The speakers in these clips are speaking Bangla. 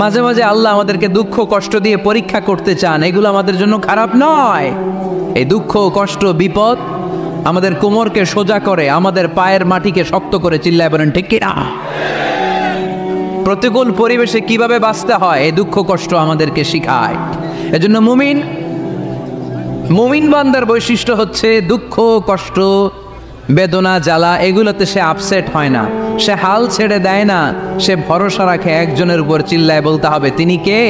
মাঝে মাঝে আল্লাহ আমাদেরকে দুঃখ কষ্ট দিয়ে পরীক্ষা করতে চান, এগুলো আমাদের জন্য খারাপ নয়। এই দুঃখ কষ্ট বিপদ আমাদের কোমরকে সোজা করে, আমাদের পায়ের মাটিকে শক্ত করে, চিল্লায় বলেন ঠিক কিনা? প্রতিকূল পরিবেশে কিভাবে বাঁচতে হয় এই দুঃখ কষ্ট আমাদেরকে শিখায়। এজন্য মুমিন বান্দার বৈশিষ্ট্য হচ্ছে দুঃখ কষ্ট বেদনা জ্বালা এগুলোতে সে আপসেট হয় না, সে হাল ছেড়ে দেয় না, সে ভরসা রাখে একজনের উপর, চিল্লায় বলতে হবে তিনি কে?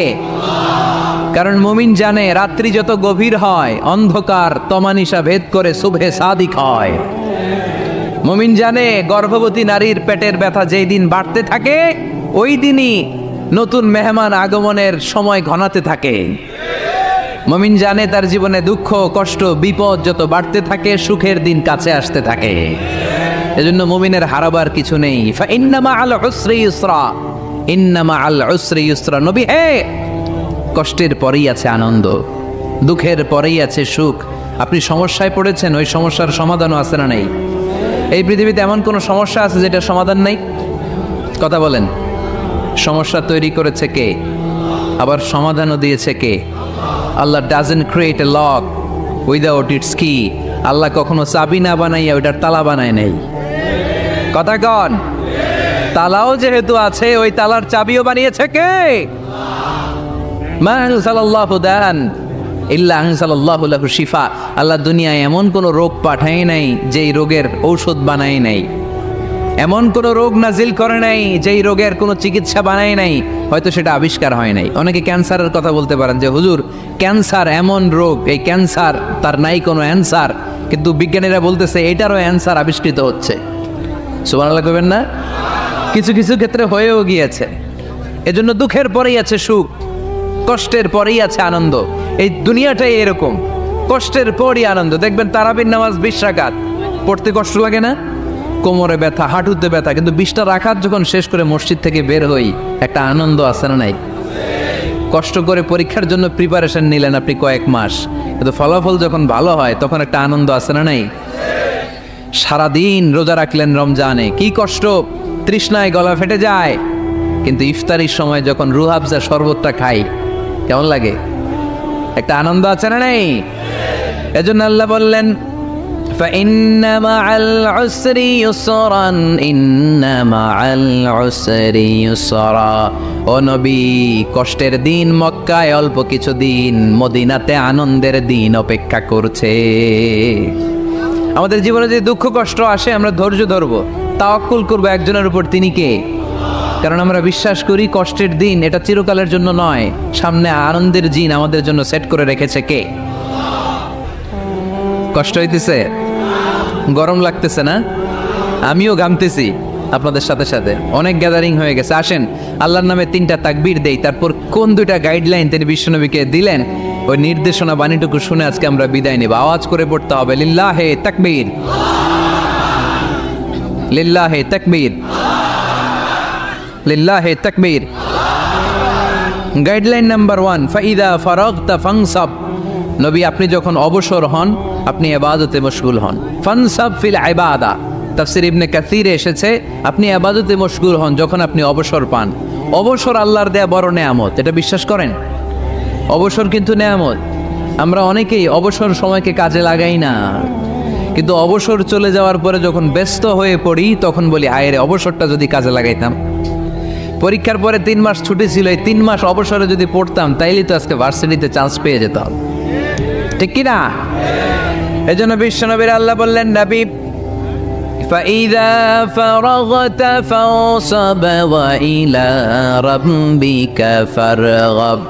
কারণ মুমিন জানে রাত্রি যত গভীর হয় অন্ধকার তমানিসা ভেদ করে সুবহে সাদিক হয়। মুমিন জানে গর্ভবতী নারীর পেটের ব্যথা যেই দিন বাড়তে থাকে ওই দিনই নতুন মেহমান আগমনের সময় ঘনাতে থাকে। মুমিন জানে তার জীবনে দুঃখ কষ্ট বিপদ যত বাড়তে থাকে সুখের দিন কাছে আসতে থাকে। এজন্য মুমিনের হারাবার কিছু নেই। ইন্না মাআল উসরি ইউসরা, ইন্না মাআল উসরি ইউসরা। নবী হে, কষ্টের পরেই আছে আনন্দ, দুঃখের পরেই আছে সুখ। আপনি সমস্যায় পড়েছেন, ওই সমস্যার সমাধানও আছে না নেই? এই পৃথিবীতে এমন কোন সমস্যা আছে যেটার সমাধান নেই? কথা বলেন। সমস্যা তৈরি করেছে কে? আবার সমাধানও দিয়েছে কে? Allah doesn't create a lock without its key. আল্লাহ কখনো চাবি না বানাইয়া ওইটার তালা বানায় নাই। কথা কন। তালাও যেহেতু আছে ওই তালার চাবিও বানিয়েছে কে? মা আনজালাল্লাহু দান ইল্লা আনজালাল্লাহু লাহু শিফা। আল্লাহ দুনিয়ায় এমন কোন রোগ পাঠায় নাই যেই রোগের ঔষধ বানায় নাই, এমন কোন রোগ নাজিল করে নাই যেই রোগের কোনো চিকিৎসা বানায় নাই, হয়তো সেটা আবিষ্কার হয় নাই। অনেকে ক্যান্সারের কথা বলতে পারেন যে হুজুর ক্যান্সার এমন রোগ, এই ক্যান্সার তার নাই কোনো অ্যান্সার, কিন্তু বিজ্ঞানীরা বলতেছে এটারও অ্যান্সার আবিষ্কৃত হচ্ছে। সুবহানাল্লাহ কইবেন না? কিছু কিছু ক্ষেত্রে হয়েও গিয়েছে। এজন্য দুঃখের পরেই আছে সুখ, কষ্টের পরেই আছে আনন্দ। এই দুনিয়াটাই এরকম, কষ্টের পরই আনন্দ। দেখবেন তারাবির নামাজ 20 রাকাত পড়তে কষ্ট লাগে না? কোমরে ব্যথা, হাঁটুতে ব্যথা, কিন্তু 20টা রাকাত যখন শেষ করে মসজিদ থেকে বের হই একটা আনন্দ আছে না নাই? কষ্ট করে পরীক্ষার জন্য প্রিপারেশন নিলেন আপনি কয়েক মাস, কিন্তু ফলাফল যখন ভালো হয় তখন একটা আনন্দ আছে না নাই? সারাদিন রোজা রাখলেন রমজানে, কি কষ্ট, তৃষ্ণায় গলা ফেটে যায়, কিন্তু ইফতারির সময় যখন রুহ আফজা শরবতটা খাই কেমন লাগে? একটা আনন্দ আছে না নাই? এজন্য আল্লাহ বললেন فإن مع العسر يسرا إن مع العسر يسرا। ও নবী, কষ্টের দিন মক্কায় অল্প কিছু দিন, মদিনাতে আনন্দের দিন অপেক্ষা করছে। আমাদের জীবনে যে দুঃখ কষ্ট আসে আমরা ধৈর্য ধরবো, তাওয়াক্কুল করবো একজনের উপর, তিনি কে? কারণ আমরা বিশ্বাস করি কষ্টের দিন এটা চিরকালের জন্য নয়, সামনে আনন্দের দিন আমাদের জন্য সেট করে রেখেছে কে? কষ্ট হইতেছে, গরম লাগতেছে না? আমিও ঘামতেছি আপনাদের সাথে সাথে, অনেক গ্যাদারিং হয়ে গেছে। আসেন আল্লাহর নামে 3টা তাকবীর দেই, তারপর কোন 2টা গাইডলাইন তিনি বিশ্বনবীকে দিলেন ওই নির্দেশনা বাণীটুকু শুনে আজকে আমরা বিদায় নেব। আওয়াজ করে পড়তে হবে লিল্লাহে তাকবীর, লিল্লাহে তাকবীর, লিল্লাহে তাকবীর। গাইডলাইন নাম্বার 1, ফাইদা ফারাগতা ফানসাব। নবী আপনি যখন অবসর হন আপনি ইবাদতে মশগুল হন। ফানসাব ফিল ইবাদা, তাফসীর ইবনে কাসিরে এসেছে আপনি ইবাদতে মশগুল হন যখন আপনি অবসর পান। অবসর আল্লাহর দেয়া বড় নেয়ামত, এটা বিশ্বাস করেন? অবসর কিন্তু নেয়ামত। আমরা অনেকেই অবসর সময়কে কাজে লাগাই না, কিন্তু অবসর চলে যাওয়ার পরে যখন ব্যস্ত হয়ে পড়ি তখন বলি হায় রে, অবসরটা যদি কাজে লাগাইতাম। পরীক্ষার পরে 3 মাস ছুটি ছিল, এই 3 মাস অবসরে যদি পড়তাম তাইলে তো আজকে ভার্সিটিতে চান্স পেয়ে যেতাম, ঠিক কি না? এজন্য বিশ্বনবীর আল্লাহ বললেন নবী ফাইদা ফারাগতা ফানসাব ওয়া ইলা রাব্বিকা ফারগাব।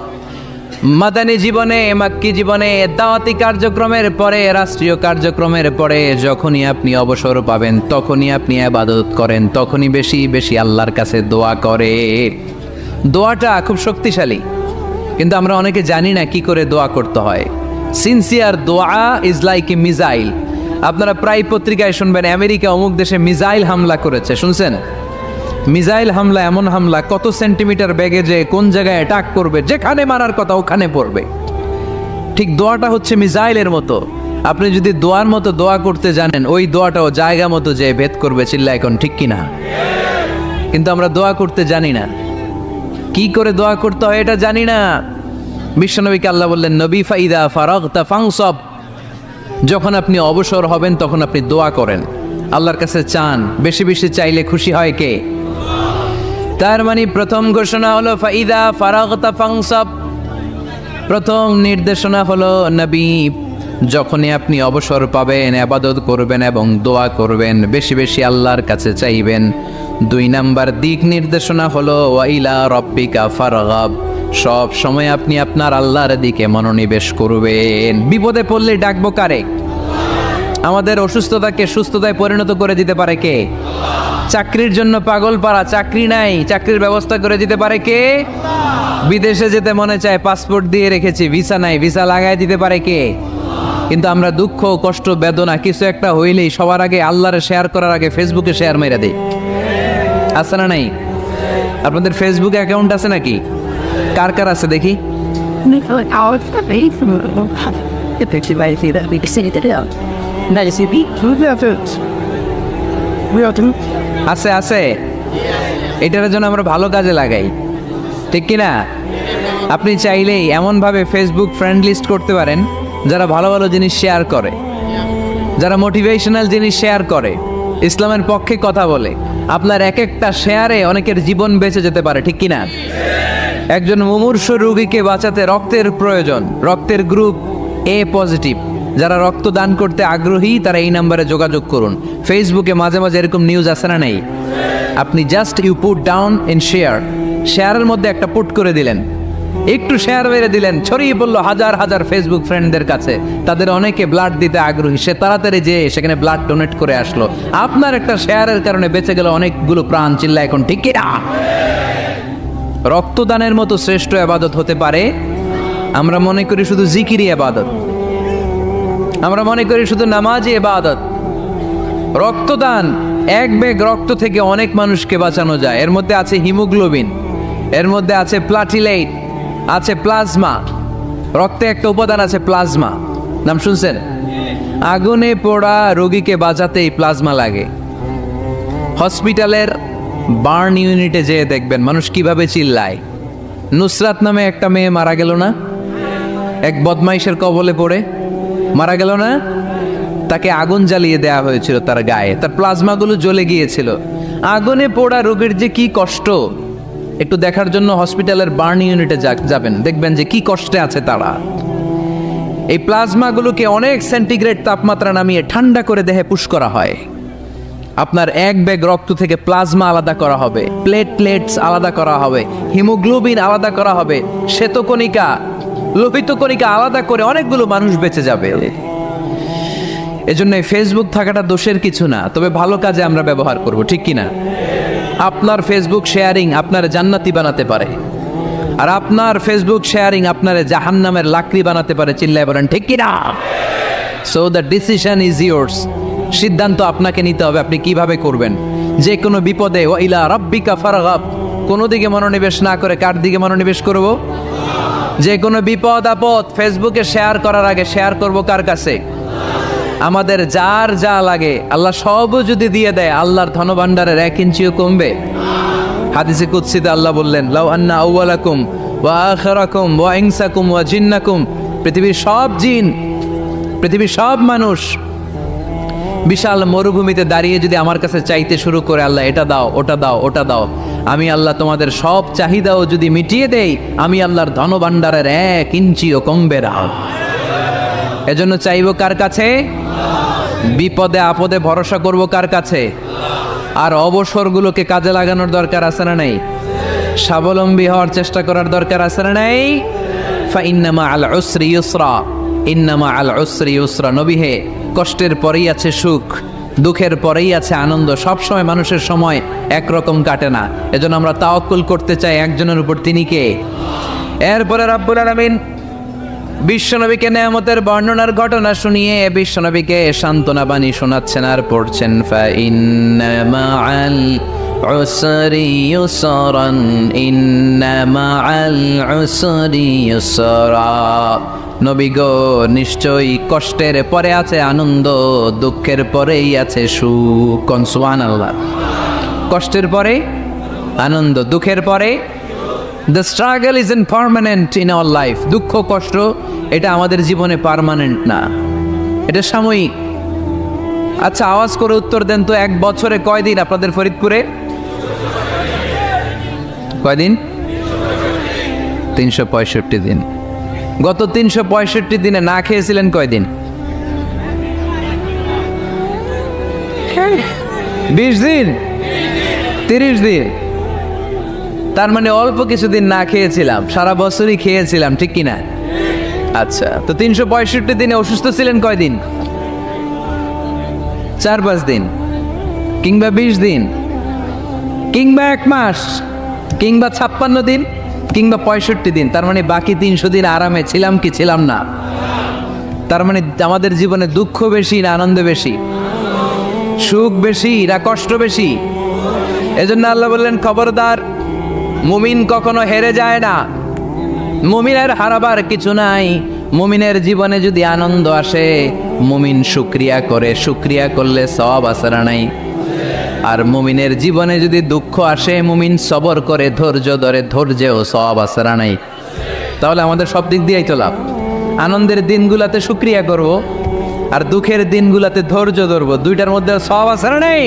মাদানী জীবনে, মাক্কি জীবনে, দাওয়াতি কার্যক্রমের পরে, রাষ্ট্রীয় কার্যক্রমের পরে যখনই আপনি অবসর পাবেন তখনই আপনি ইবাদত করেন, তখনই বেশি বেশি আল্লাহর কাছে দোয়া করে। দোয়াটা খুব শক্তিশালী, কিন্তু আমরা অনেকে জানি না কি করে দোয়া করতে হয়। সিনসিয়ার দোয়া ইজ লাইক এ মিসাইল। আপনারা প্রায় পত্রিকায় শুনবেন আমেরিকা অমুক দেশে মিসাইল হামলা করেছে, শুনছেন? মিসাইল হামলা এমন হামলা কত সেন্টিমিটার বেগে যে কোন জায়গায় অ্যাটাক করবে, যেখানে মারার কথা ওখানে পড়বে। ঠিক দোয়াটা হচ্ছে মিসাইলের মতো। আপনি যদি দোয়ার মতো দোয়া করতে জানেন ওই দোয়াটাও জায়গা মতো যে ভেদ করবে, চিল্লা এখন ঠিক কিনা? কিন্তু আমরা দোয়া করতে জানি না। কি করে দোয়া করতে হয় এটা জানি না। বিশ্বনবীকে আল্লাহ বললেন, নবী ফাইদা ফারাগতা ফানসাব, যখন আপনি অবসর হবেন তখন আপনি দোয়া করেন, আল্লাহর কাছে চান। বেশি বেশি চাইলে খুশি হয় কে? তার মানে প্রথম ঘোষণা হলো ফাইদা ফারাগতা ফানসাব, প্রথম নির্দেশনা হলো নবী যখনই আপনি অবসর পাবেন ইবাদত করবেন এবং দোয়া করবেন, বেশি বেশি আল্লাহর কাছে চাইবেন। 2 নাম্বার দিক নির্দেশনা হলো ওয়াইলা রব্বিকা ফারগাব, সব সময় আপনি আপনার আল্লাহর দিকে মনোনিবেশ করবেন। বিপদে পড়লে ডাকবো কারে? আমাদের অসুস্থতাকে সুস্থতায় পরিণত করে দিতে পারে কে? চাকরির জন্য পাগল পারা, চাকরি নাই, চাকরির ব্যবস্থা করে দিতে পারে কে? বিদেশে যেতে মনে চায়, পাসপোর্ট দিয়ে রেখেছি, ভিসা নাই, ভিসা লাগাই দিতে পারে কে? কিন্তু আমরা দুঃখ কষ্ট বেদনা কিছু একটা হইলেই সবার আগে আল্লাহরে শেয়ার করার আগে ফেসবুকে শেয়ার মেরে দেই। আছে না নাই? আপনাদের ফেসবুক অ্যাকাউন্ট আছে নাকি? কার কার আছে দেখি? আছে আছে, এটার জন্য আমরা ভালো কাজে লাগাই, ঠিক কিনা? আপনি চাইলেই এমনভাবে ফেসবুক ফ্রেন্ড লিস্ট করতে পারেন যারা ভালো ভালো জিনিস শেয়ার করে, যারা মোটিভেশনাল জিনিস শেয়ার করে, ইসলামের পক্ষে কথা বলে। আপনার এক একটা শেয়ারে অনেকের জীবন বেঁচে যেতে পারে, ঠিক কিনা? একজন মুমূর্ষু রোগীকে বাঁচাতে রক্তের প্রয়োজন, রক্তের গ্রুপ এ পজিটিভ, যারা রক্ত দান করতে আগ্রহী তারা এই নাম্বারে যোগাযোগ করুন। ফেসবুকে মাঝে মাঝে এরকম নিউজ আসে না নেই? আপনি just you put down in share, শেয়ারের মধ্যে একটা পুট করে দিলেন, একটু শেয়ার মেরে দিলেন, ছড়িয়ে পড়লো হাজার হাজার ফেসবুক ফ্রেন্ডদের কাছে। তাদের অনেকে ব্লাড দিতে আগ্রহী, সে তাড়াতাড়ি যে সেখানে ব্লাড ডোনেট করে আসলো। আপনার একটা শেয়ারের কারণে বেঁচে গেল অনেকগুলো প্রাণ। চিল্লা এখন ঠিক কিনা? রক্তদানের মতো শ্রেষ্ঠ ইবাদত হতে পারে? আমরা মনে করি শুধু জিকিরি ইবাদত, আমরা মনে করি শুধু নামাজি ইবাদত। রক্তদান, এক ব্যাগ রক্ত থেকে অনেক মানুষকে বাঁচানো যায়। এর মধ্যে আছে হিমোগ্লোবিন, এর মধ্যে আছে প্লাটিলেট, আছে প্লাজমা। রক্তে একটা উপাদান আছে প্লাজমা, নাম শুনছেন? আগুনে পোড়া রোগীকে বাঁচাতেই প্লাজমা লাগে। হসপিটালের বার্ন ইউনিটে যেয়ে দেখবেন মানুষ কিভাবে চিল্লায়। নুসরাত নামে একটা মেয়ে মারা গেল না? এক বদমাইশের কবলে পড়ে মারা গেল না? তাকে আগুন জ্বালিয়ে দেয়া হয়েছিল তার গায়ে, তার প্লাজমাগুলো জ্বলে গিয়েছিল। আগুনে পোড়া রোগীর যে কি কষ্ট, একটু দেখার জন্য হসপিটালের বার্ন ইউনিটে যাবেন, দেখবেন যে কি কষ্টে আছে তারা। এই প্লাজমাগুলোকে অনেক সেন্টিগ্রেড তাপমাত্রা নামিয়ে ঠান্ডা করে দেহে পুশ করা হয়। আপনার এক ব্যাগ রক্ত থেকে প্লাজমা আলাদা করা হবে, প্লেটলেটস আলাদা করা হবে, হিমোগ্লোবিন আলাদা করা হবে, শ্বেতকণিকা, লোহিত কণিকা আলাদা করে অনেকগুলো মানুষ বেঁচে যাবে। এজন্য ফেসবুক থাকাটা দোষের কিছু না, তবে ভালো কাজে আমরা ব্যবহার করব, ঠিক কিনা? আপনার ফেসবুক শেয়ারিং আপনার জান্নাতি বানাতে পারে, আর আপনার ফেসবুক শেয়ারিং আপনার জাহান্নামের লাকড়ি বানাতে পারে। চিল্লায় বলেন ঠিক কিনা? So the decision is yours, সিদ্ধান্ত আপনাকে নিতে হবে আপনি কিভাবে করবেন। যে কোনো বিপদে ওয়াইলা রাব্বিকা ফারগাব, কোনো দিকে মনোনিবেশ না করে কার দিকে মনোনিবেশ করব? যে কোনো বিপদ আপদ ফেসবুকে শেয়ার করার আগে শেয়ার করব কার কাছে? আমাদের যার যা লাগে আল্লাহ সবও যদি দিয়ে দেয়, আল্লাহর ধনভাণ্ডারের 1 ইঞ্চিও কমবে? হাদিসে কুদসিতে আল্লাহ বললেন, লাউ আন্না আউওয়ালাকুম ওয়া আখিরাকুম ওয়া ইনসাকুম ওয়া জিন্নাকুম, পৃথিবীর সব জিন, পৃথিবীর সব মানুষ বিশাল মরুভূমিতে দাঁড়িয়ে যদি আমার কাছে চাইতে শুরু করে, আল্লাহ এটা দাও, ওটা দাও, ওটা দাও, আমি আল্লাহ তোমাদের সব চাহিদাও যদি মিটিয়ে দেই, আমি আল্লাহর ধনভাণ্ডারের 1 ইঞ্চিও কমবে না। এজন্য চাইবো কার কাছে? বিপদে আপদে ভরসা করব কার কাছে? আর অবসরগুলোকে কাজে লাগানোর দরকার আছে না নাই? স্বাবলম্বী হওয়ার চেষ্টা করার দরকার আছে না নাই? ফাইন্নামা আল উসরি ইউসরা, ইন্নামা আল উসরি ইউসরা। নবী হে, কষ্টের পরেই আছে সুখ, দুঃখের পরেই আছে আনন্দ। সবসময় মানুষের সময় একরকম কাটে না। এজন্য আমরা তাওয়াক্কুল করতে চাই একজনের উপর, তিনি কে? এরপরে রাব্বুল আলামিন বিশ্বনবীকে নেয়ামতের বর্ণনার ঘটনা শুনিয়ে বিশ্বনবীকে সান্ত্বনা বাণী শোনাচ্ছেন আর পড়ছেন, ফাইন্না মাআল উসরি ইউসরান, ইন্না মাআল উসরি ইউসরা। নবী গো, নিশ্চয়ই কষ্টের পরে আছে আনন্দ, দুঃখের পরেই আছে সুখ। সুবহানাল্লাহ। কষ্টের পরে আনন্দ, দুঃখের পরে the struggle is permanent in our life. দুঃখ কষ্ট এটা আমাদের জীবনে পার্মানেন্ট না, এটা সাময়িক। আচ্ছা আওয়াজ করে উত্তর দেন তো, এক বছরে কয়দিন আপনাদের ফরিদপুরে? কয়দিন? 365 দিন। গত 365 দিনে না খেয়েছিলেন কয়দিন? 20 দিন, 30 দিন। তার মানে অল্প কিছুদিন না খেয়েছিলাম, সারা বছরই খেয়েছিলাম, ঠিক কিনা? আচ্ছা, তো 365 দিনে অসুস্থ ছিলেন কয়দিন? 4-5 দিন, কিংবা 20 দিন, কিংবা 1 মাস, কিংবা 56 দিন, কিংবা 65 দিন। তার মানে বাকি 300 দিন আরামে ছিলাম কি ছিলাম না? তার মানে আমাদের জীবনে দুঃখ বেশি না আনন্দ বেশি? সুখ বেশি না কষ্ট বেশি? এজন্য আল্লাহ বললেন, খবরদার, মুমিন কখনো হেরে যায় না, মুমিনের হারাবার কিছু নাই। মুমিনের জীবনে যদি আনন্দ আসে, মুমিন শুকরিয়া করে, শুকরিয়া করলে সওয়াব আছে না নাই? আর মুমিনের জীবনে যদি দুঃখ আসে, মুমিন সবর করে, ধৈর্য ধরে, ধৈর্যেও সওয়াব আছে না নাই? তাহলে আমাদের সব দিক দিয়েই তো লাভ। আনন্দের দিনগুলাতে শুকরিয়া করব, আর দুঃখের দিনগুলাতে ধৈর্য ধরবো, দুইটার মধ্যে সওয়াব আছে না নাই?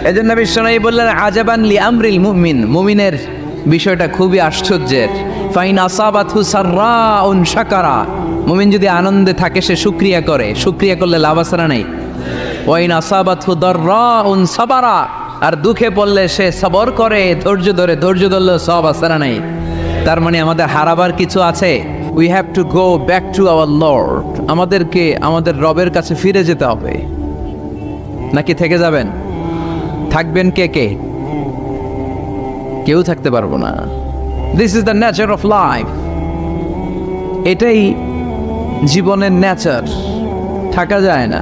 এজন্য বিশ্বনবী বললেন, আজাবান লি আমরিল মুমিন, মুমিনের বিষয়টা খুবই আশ্চর্যের। ফাইন আসাবাতহু সাররাউন শাকারা, মুমিন যদি আনন্দে থাকে সে শুকরিয়া করে, শুকরিয়া করলে লাভ আছে না নাই? ওয়াইন আসাবাতহু দাররাউন সাবারা, আর দুঃখে পড়লে সে সবর করে, ধৈর্য ধরে, ধৈর্য ধরলে সওয়াব আছে না নাই? তার মানে আমাদের হারাবার কিছু আছে। We have to go back to our Lord. আমাদেরকে আমাদের রবের কাছে ফিরে যেতে হবে। নাকি থেকে যাবেন? থাকবেন কে কে? কেউ থাকতে পারবো না। This is the nature of life. এটাই জীবনের নেচার, থাকা যায় না।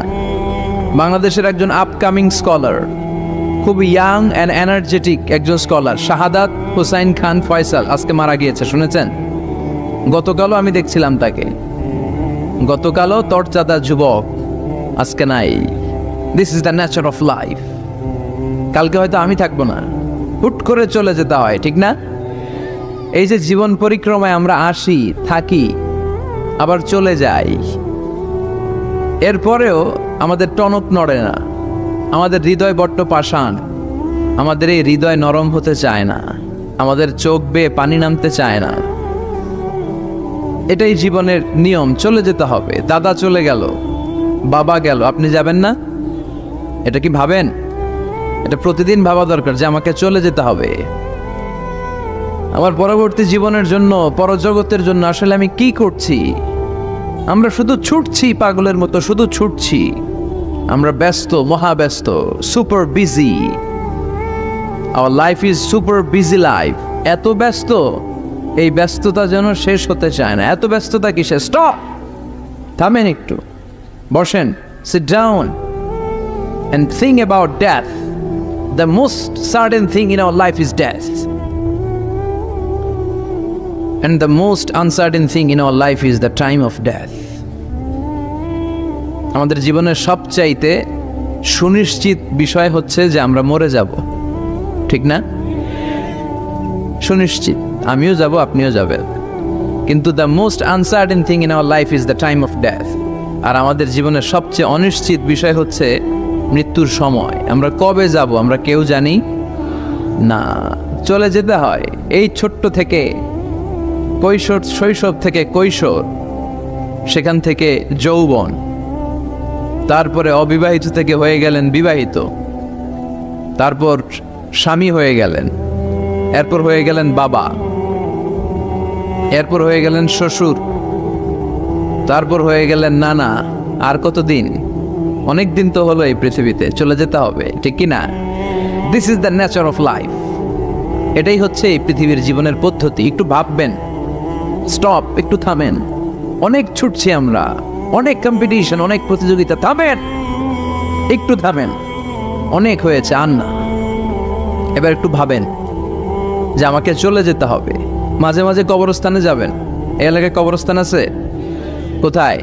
বাংলাদেশের একজন আপকামিং স্কলার, খুব ইয়াং অ্যান্ড এনার্জেটিক একজন স্কলার, শাহাদাত হুসাইন খান ফয়সাল, আজকে মারা গিয়েছে, শুনেছেন? গতকালও আমি দেখছিলাম তাকে, গতকালও তরচাদা যুবক, আজকে নাই। This is the nature of life. কালকে হয়তো আমি থাকবো না, হুট করে চলে যেতে হয়, ঠিক না? এই যে জীবন পরিক্রমায় আমরা আসি, থাকি, আবার চলে যাই, এরপরেও আমাদের টনক নড়ে না, আমাদের হৃদয় বড্ড পাষাণ, আমাদের এই হৃদয় নরম হতে চায় না, আমাদের চোখ বেয়ে পানি নামতে চায় না। এটাই জীবনের নিয়ম, চলে যেতে হবে। দাদা চলে গেল, বাবা গেল, আপনি যাবেন না? এটা কি ভাবেন? এটা প্রতিদিন ভাবা দরকার যে আমাকে চলে যেতে হবে। আমার পরবর্তী জীবনের জন্য, পরজগতের জন্য আসলে আমি কি করছি? আমরা শুধু ছুটছি, পাগলের মতো শুধু ছুটছি। আমরা ব্যস্ত, মহাব্যস্ত, super busy. Our life is super busy life. এত ব্যস্ত, এই ব্যস্ততা যেন শেষ হতে চায় না। এত ব্যস্ততা কিসে? স্টপ, থামেন একটু, বসেন, sit down and think about death. The most certain thing in our life is death, and the most uncertain thing in our life is the time of death. আমাদের জীবনের সবচাইতে সুনিশ্চিত বিষয় হচ্ছে যে আমরা মরে যাব, ঠিক না? সুনিশ্চিত, আমিও যাব, আপনিও যাবেন। কিন্তু the most uncertain thing in our life is the time of death. আর আমাদের জীবনের সবচেয়ে অনিশ্চিত বিষয় হচ্ছে মৃত্যুর সময়। আমরা কবে যাব আমরা কেউ জানি না। চলে যেতে হয় এই ছোট্ট থেকে, কৈশোর, শৈশব থেকে কৈশোর, সেখান থেকে যৌবন, তারপরে অবিবাহিত থেকে হয়ে গেলেন বিবাহিত, তারপর স্বামী হয়ে গেলেন, এরপর হয়ে গেলেন বাবা, এরপর হয়ে গেলেন শ্বশুর, তারপর হয়ে গেলেন নানা। আর কতদিন? অনেক দিন তো হলো এই পৃথিবীতে, চলে যেতে হবে, ঠিক কি না? This is the nature of life. এটাই হচ্ছে এই পৃথিবীর জীবনের পদ্ধতি। একটু ভাববেন, স্টপ, একটু থামেন। অনেক ছুটছি আমরা, অনেক কম্পিটিশন, অনেক প্রতিযোগিতা, থামেন, একটু থামেন, অনেক হয়েছে, আর না। এবার একটু ভাবেন যে আমাকে চলে যেতে হবে। মাঝে মাঝে কবরস্থানে যাবেন। এই এলাকায় কবরস্থান আছে? কোথায়?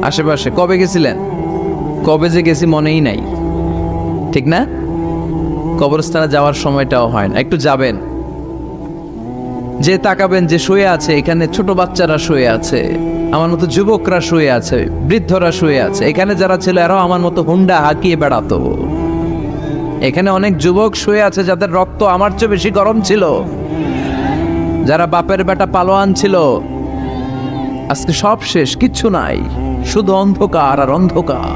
আশেপাশে। কবে গেছিলেন? কবে যে গেছি মনেই নাই, ঠিক না? কবরস্থানে যাওয়ার সময়টাও হয় না। একটু যাবেন, যে তাকাবেন যে শুয়ে আছে, এখানে ছোট বাচ্চারা শুয়ে আছে, আমার মতো যুবকরা শুয়ে আছে, বৃদ্ধরা শুয়ে আছে। এখানে যারা ছিল এরাও আমার মতো হুন্ডা হাঁকিয়ে বেড়াতো। এখানে অনেক যুবক শুয়ে আছে যাদের রক্ত আমার চেয়ে বেশি গরম ছিল, যারা বাপের বেটা পালোয়ান ছিল। আজকে সব শেষ, কিচ্ছু নাই, শুধু অন্ধকার আর অন্ধকার।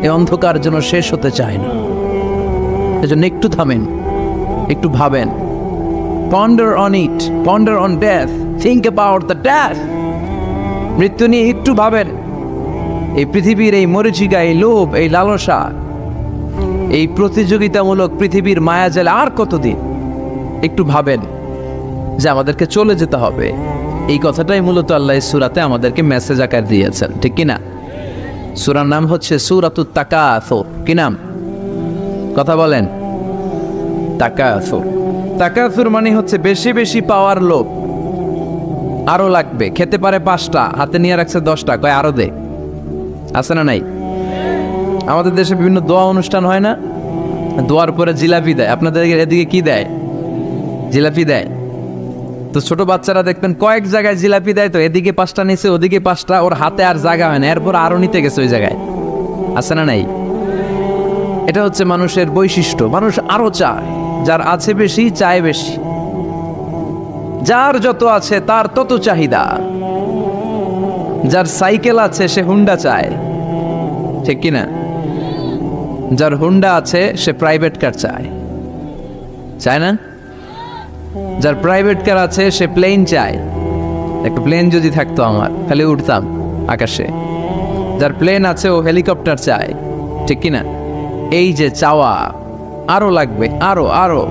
এই অন্ধকার যেন শেষ হতে চায় না। এজন্য একটু থামেন, একটু ভাবেন। Ponder on it, ponder on death, think about the death. মৃত্যু নিয়ে একটু ভাবেন। এই পৃথিবীর এই মরিচিকা, এই লোভ, এই লালসা, এই প্রতিযোগিতামূলক পৃথিবীর মায়াজালে আর কতদিন? একটু ভাবেন যে আমাদেরকে চলে যেতে হবে। এই কথাটাই মূলত আল্লাহ সূরাতে আমাদেরকে মেসেজ আকার দিয়েছেন, ঠিক কিনা? সূরার নাম হচ্ছে সূরাতুত তাকাসুর। কি নাম? কথা বলেন। তাকাসুর। তাকাসুর মানে হচ্ছে বেশি বেশি পাওয়ার লোভ। আরো লাগবে, খেতে পারে 5টা, হাতে নিয়ে রাখছে 10টা, কয় আরো দে। আছে না নাই? আমাদের দেশে বিভিন্ন দোয়া অনুষ্ঠান হয় না? দোয়ার পরে জিলাপি দেয়। আপনাদের এদিকে কি দেয়? জিলাপি দেয়। তো ছোট বাচ্চারা দেখবেন কয়েক জায়গায় জিলাপি দেয়, তো এদিকে 5টা নিচে, ওদিকে 5টা, ওর হাতে আর জায়গা হয় না, এরপর আরো নিতে গেছে ওই জায়গায়। আছে না নাই? এটা হচ্ছে মানুষের বৈশিষ্ট্য। মানুষ আরো চায়, যার আছে বেশি চায় বেশি। যার যত আছে তার তত চাহিদা। যার সাইকেল আছে সে হুন্ডা চায়, ঠিক কিনা? যার হুন্ডা আছে সে প্রাইভেট কার চায়, চায় না? যার প্রাইভেট কার আছে সে প্লেন চায়। একটা প্লেন যদি থাকতো আমার, খালি উঠতাম আকাশে। যার প্লেন আছে ও হেলিকপ্টার চায়, ঠিক কিনা? এই যে চাওয়া, আরো লাগবে, আরো আরো।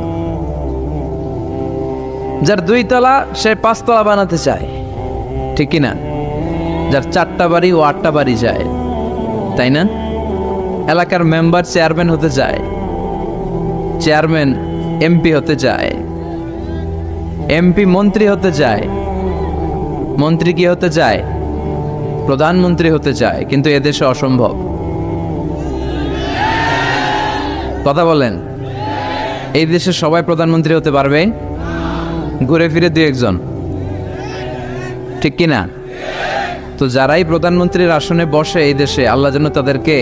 যার 2 তলা সে 5 তলা বানাতে চায়, ঠিক কিনা? যার 4টা বাড়ি ও 8টা বাড়ি চায়, তাই না? এলাকার মেম্বার চেয়ারম্যান হতে চায়, চেয়ারম্যান এমপি হতে চায়, এমপি মন্ত্রী হতে চায়, মন্ত্রী কি হতে চায়? প্রধানমন্ত্রী হতে চায়। কিন্তু এদেশে অসম্ভব। কথা বলেন। এই দেশে সবাই প্রধানমন্ত্রী হতে পারবে? ঘুরে ফিরে 2-1 জন, ঠিক কিনা? তো যারাই প্রধানমন্ত্রীর আসনে বসে এই দেশে, আল্লাহ যেন তাদেরকে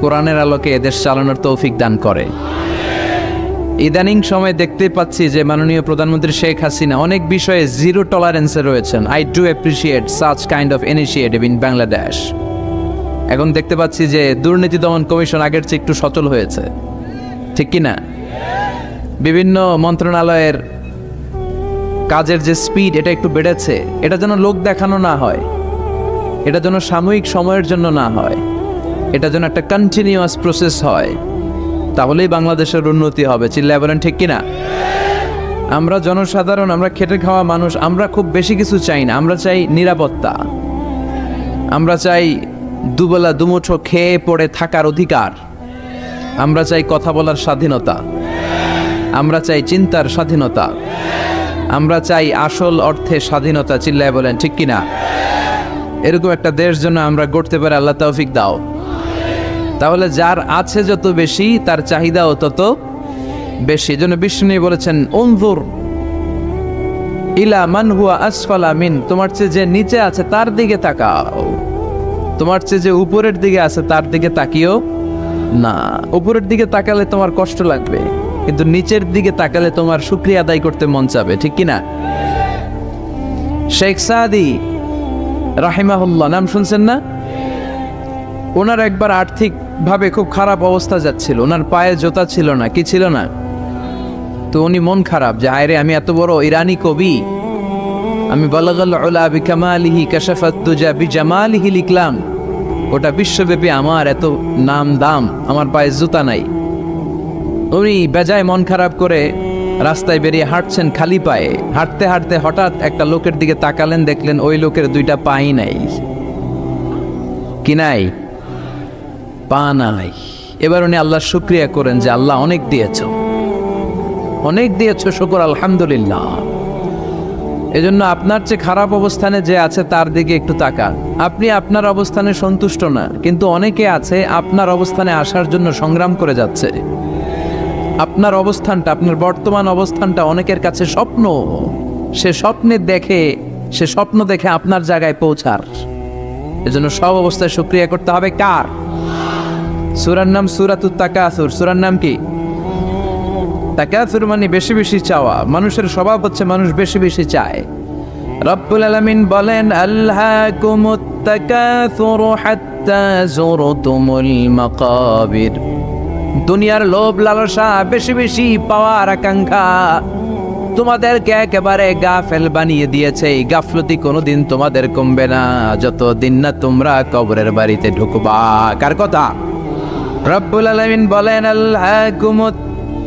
কোরআনের আলোকে এদেশ চালানোর তৌফিক দান করে। ইদানিং সময় দেখতে পাচ্ছি যে মাননীয় প্রধানমন্ত্রী শেখ হাসিনা অনেক বিষয়ে জিরো টলারেন্সে রয়েছেন। I do appreciate such kind of initiative in Bangladesh. এখন দেখতে পাচ্ছি যে দুর্নীতি দমন কমিশন আগের চেয়ে একটু সচল হয়েছে, ঠিক কিনা? বিভিন্ন মন্ত্রণালয়ের কাজের যে স্পিড, এটা একটু বেড়েছে। এটা যেন লোক দেখানো না হয়, এটা যেন সাময়িক সময়ের জন্য না হয়, এটা যেন একটা কন্টিনিউয়াস প্রসেস হয়। তাহলেই বাংলাদেশের উন্নতি হবে। চিল্লায় বলেন, ঠিক কিনা? আমরা জনসাধারণ, আমরা খেটে খাওয়া মানুষ, আমরা খুব বেশি কিছু চাই না। আমরা চাই নিরাপত্তা, আমরা চাই দুবেলা দুমুঠো খেয়ে পড়ে থাকার অধিকার, আমরা চাই কথা বলার স্বাধীনতা, আমরা চাই চিন্তার স্বাধীনতা, আমরা চাই আসল অর্থে স্বাধীনতা। চিল্লায় বলেন, ঠিক কিনা? এরকম একটা দেশ যেন আমরা গড়তে পারি, আল্লাহ তৌফিক দাও। তাহলে যার আছে যত বেশি, তার চাহিদাও তত বেশি। জন্য বিষ্ণু বলেছেন, উনজুর ইলা মান হুয়া আসফালা মিন, তোমার চেয়ে যে নিচে আছে তার দিকে তাকাও। তোমার চেয়ে যে উপরের দিকে আছে তার দিকে তাকিও না। উপরের দিকে তাকালে তোমার কষ্ট লাগবে, কিন্তু নিচের দিকে তাকালে তোমার শুকরিয়া আদায় করতে মন চাবে, ঠিক কিনা? শেখ সাদি রাহিমাহুল্লাহ, নাম শুনছেন না? ওনার একবার আর্থিক ভাবে খুব খারাপ অবস্থা যাচ্ছিল, ওনার পায়ে জোতা ছিল না, কি ছিল না। তো উনি মন খারাপ যে হায়রে, আমি এত বড় ইরানি কবি, আমি বালাগাল উলা বিকামালিহি কাশাফাত দুজা বিজামালিহি লিখলাম, ওটা বিশ্বব্যাপী আমার এত নাম দাম, আমার পায়ে জুতা নাই। উনি বেজায় মন খারাপ করে রাস্তায় বেরিয়ে হাঁটছেন খালি পায়ে। হাঁটতে হাঁটতে হঠাৎ একটা লোকের দিকে তাকালেন, দেখলেন ওই লোকের 2টা পাই নাই। কি নাই? পা নাই। এবার উনি আল্লাহর শুকরিয়া করেন যে আল্লাহ অনেক দিয়েছো, অনেক দিয়েছো, শুকর আলহামদুলিল্লাহ। এজন্য আপনার চেয়ে খারাপ অবস্থানে যে আছে তার দিকে একটু তাকান। আপনি আপনার অবস্থানে সন্তুষ্ট না, কিন্তু অনেকে আছে আপনার অবস্থানে আসার জন্য সংগ্রাম করে যাচ্ছে। আপনার অবস্থানটা, আপনার বর্তমান অবস্থানটা অনেকের কাছে স্বপ্ন, সে স্বপ্ন দেখে আপনার জায়গায় পৌঁছার। এজন্য সব অবস্থায় শুকরিয়া করতে হবে কার? সূরার নাম সূরাতুত তাকাসুর। সূরার নাম কি? তাকাসুর মানে বেশি বেশি চাওয়া। মানুষের স্বভাব হচ্ছে মানুষ বেশি বেশি চায়। রব্বুল আলামিন বলেন, আলহাকুমুত তাকাসুরু হাত্তা যুরতুমুল মাকাবির। দুনিয়ার লোভ লালসা, বেশি বেশি পাওয়ার আকাঙ্ক্ষা তোমাদেরকে একেবারে গাফেল বানিয়ে দিয়েছে। এই গাফলতি কোনোদিন তোমাদের কমবে না যতদিন না তোমরা কবরের বাড়িতে ঢুকবা। কার কথা? রব্বুল আলামিন বলেন, আলহাকুমুত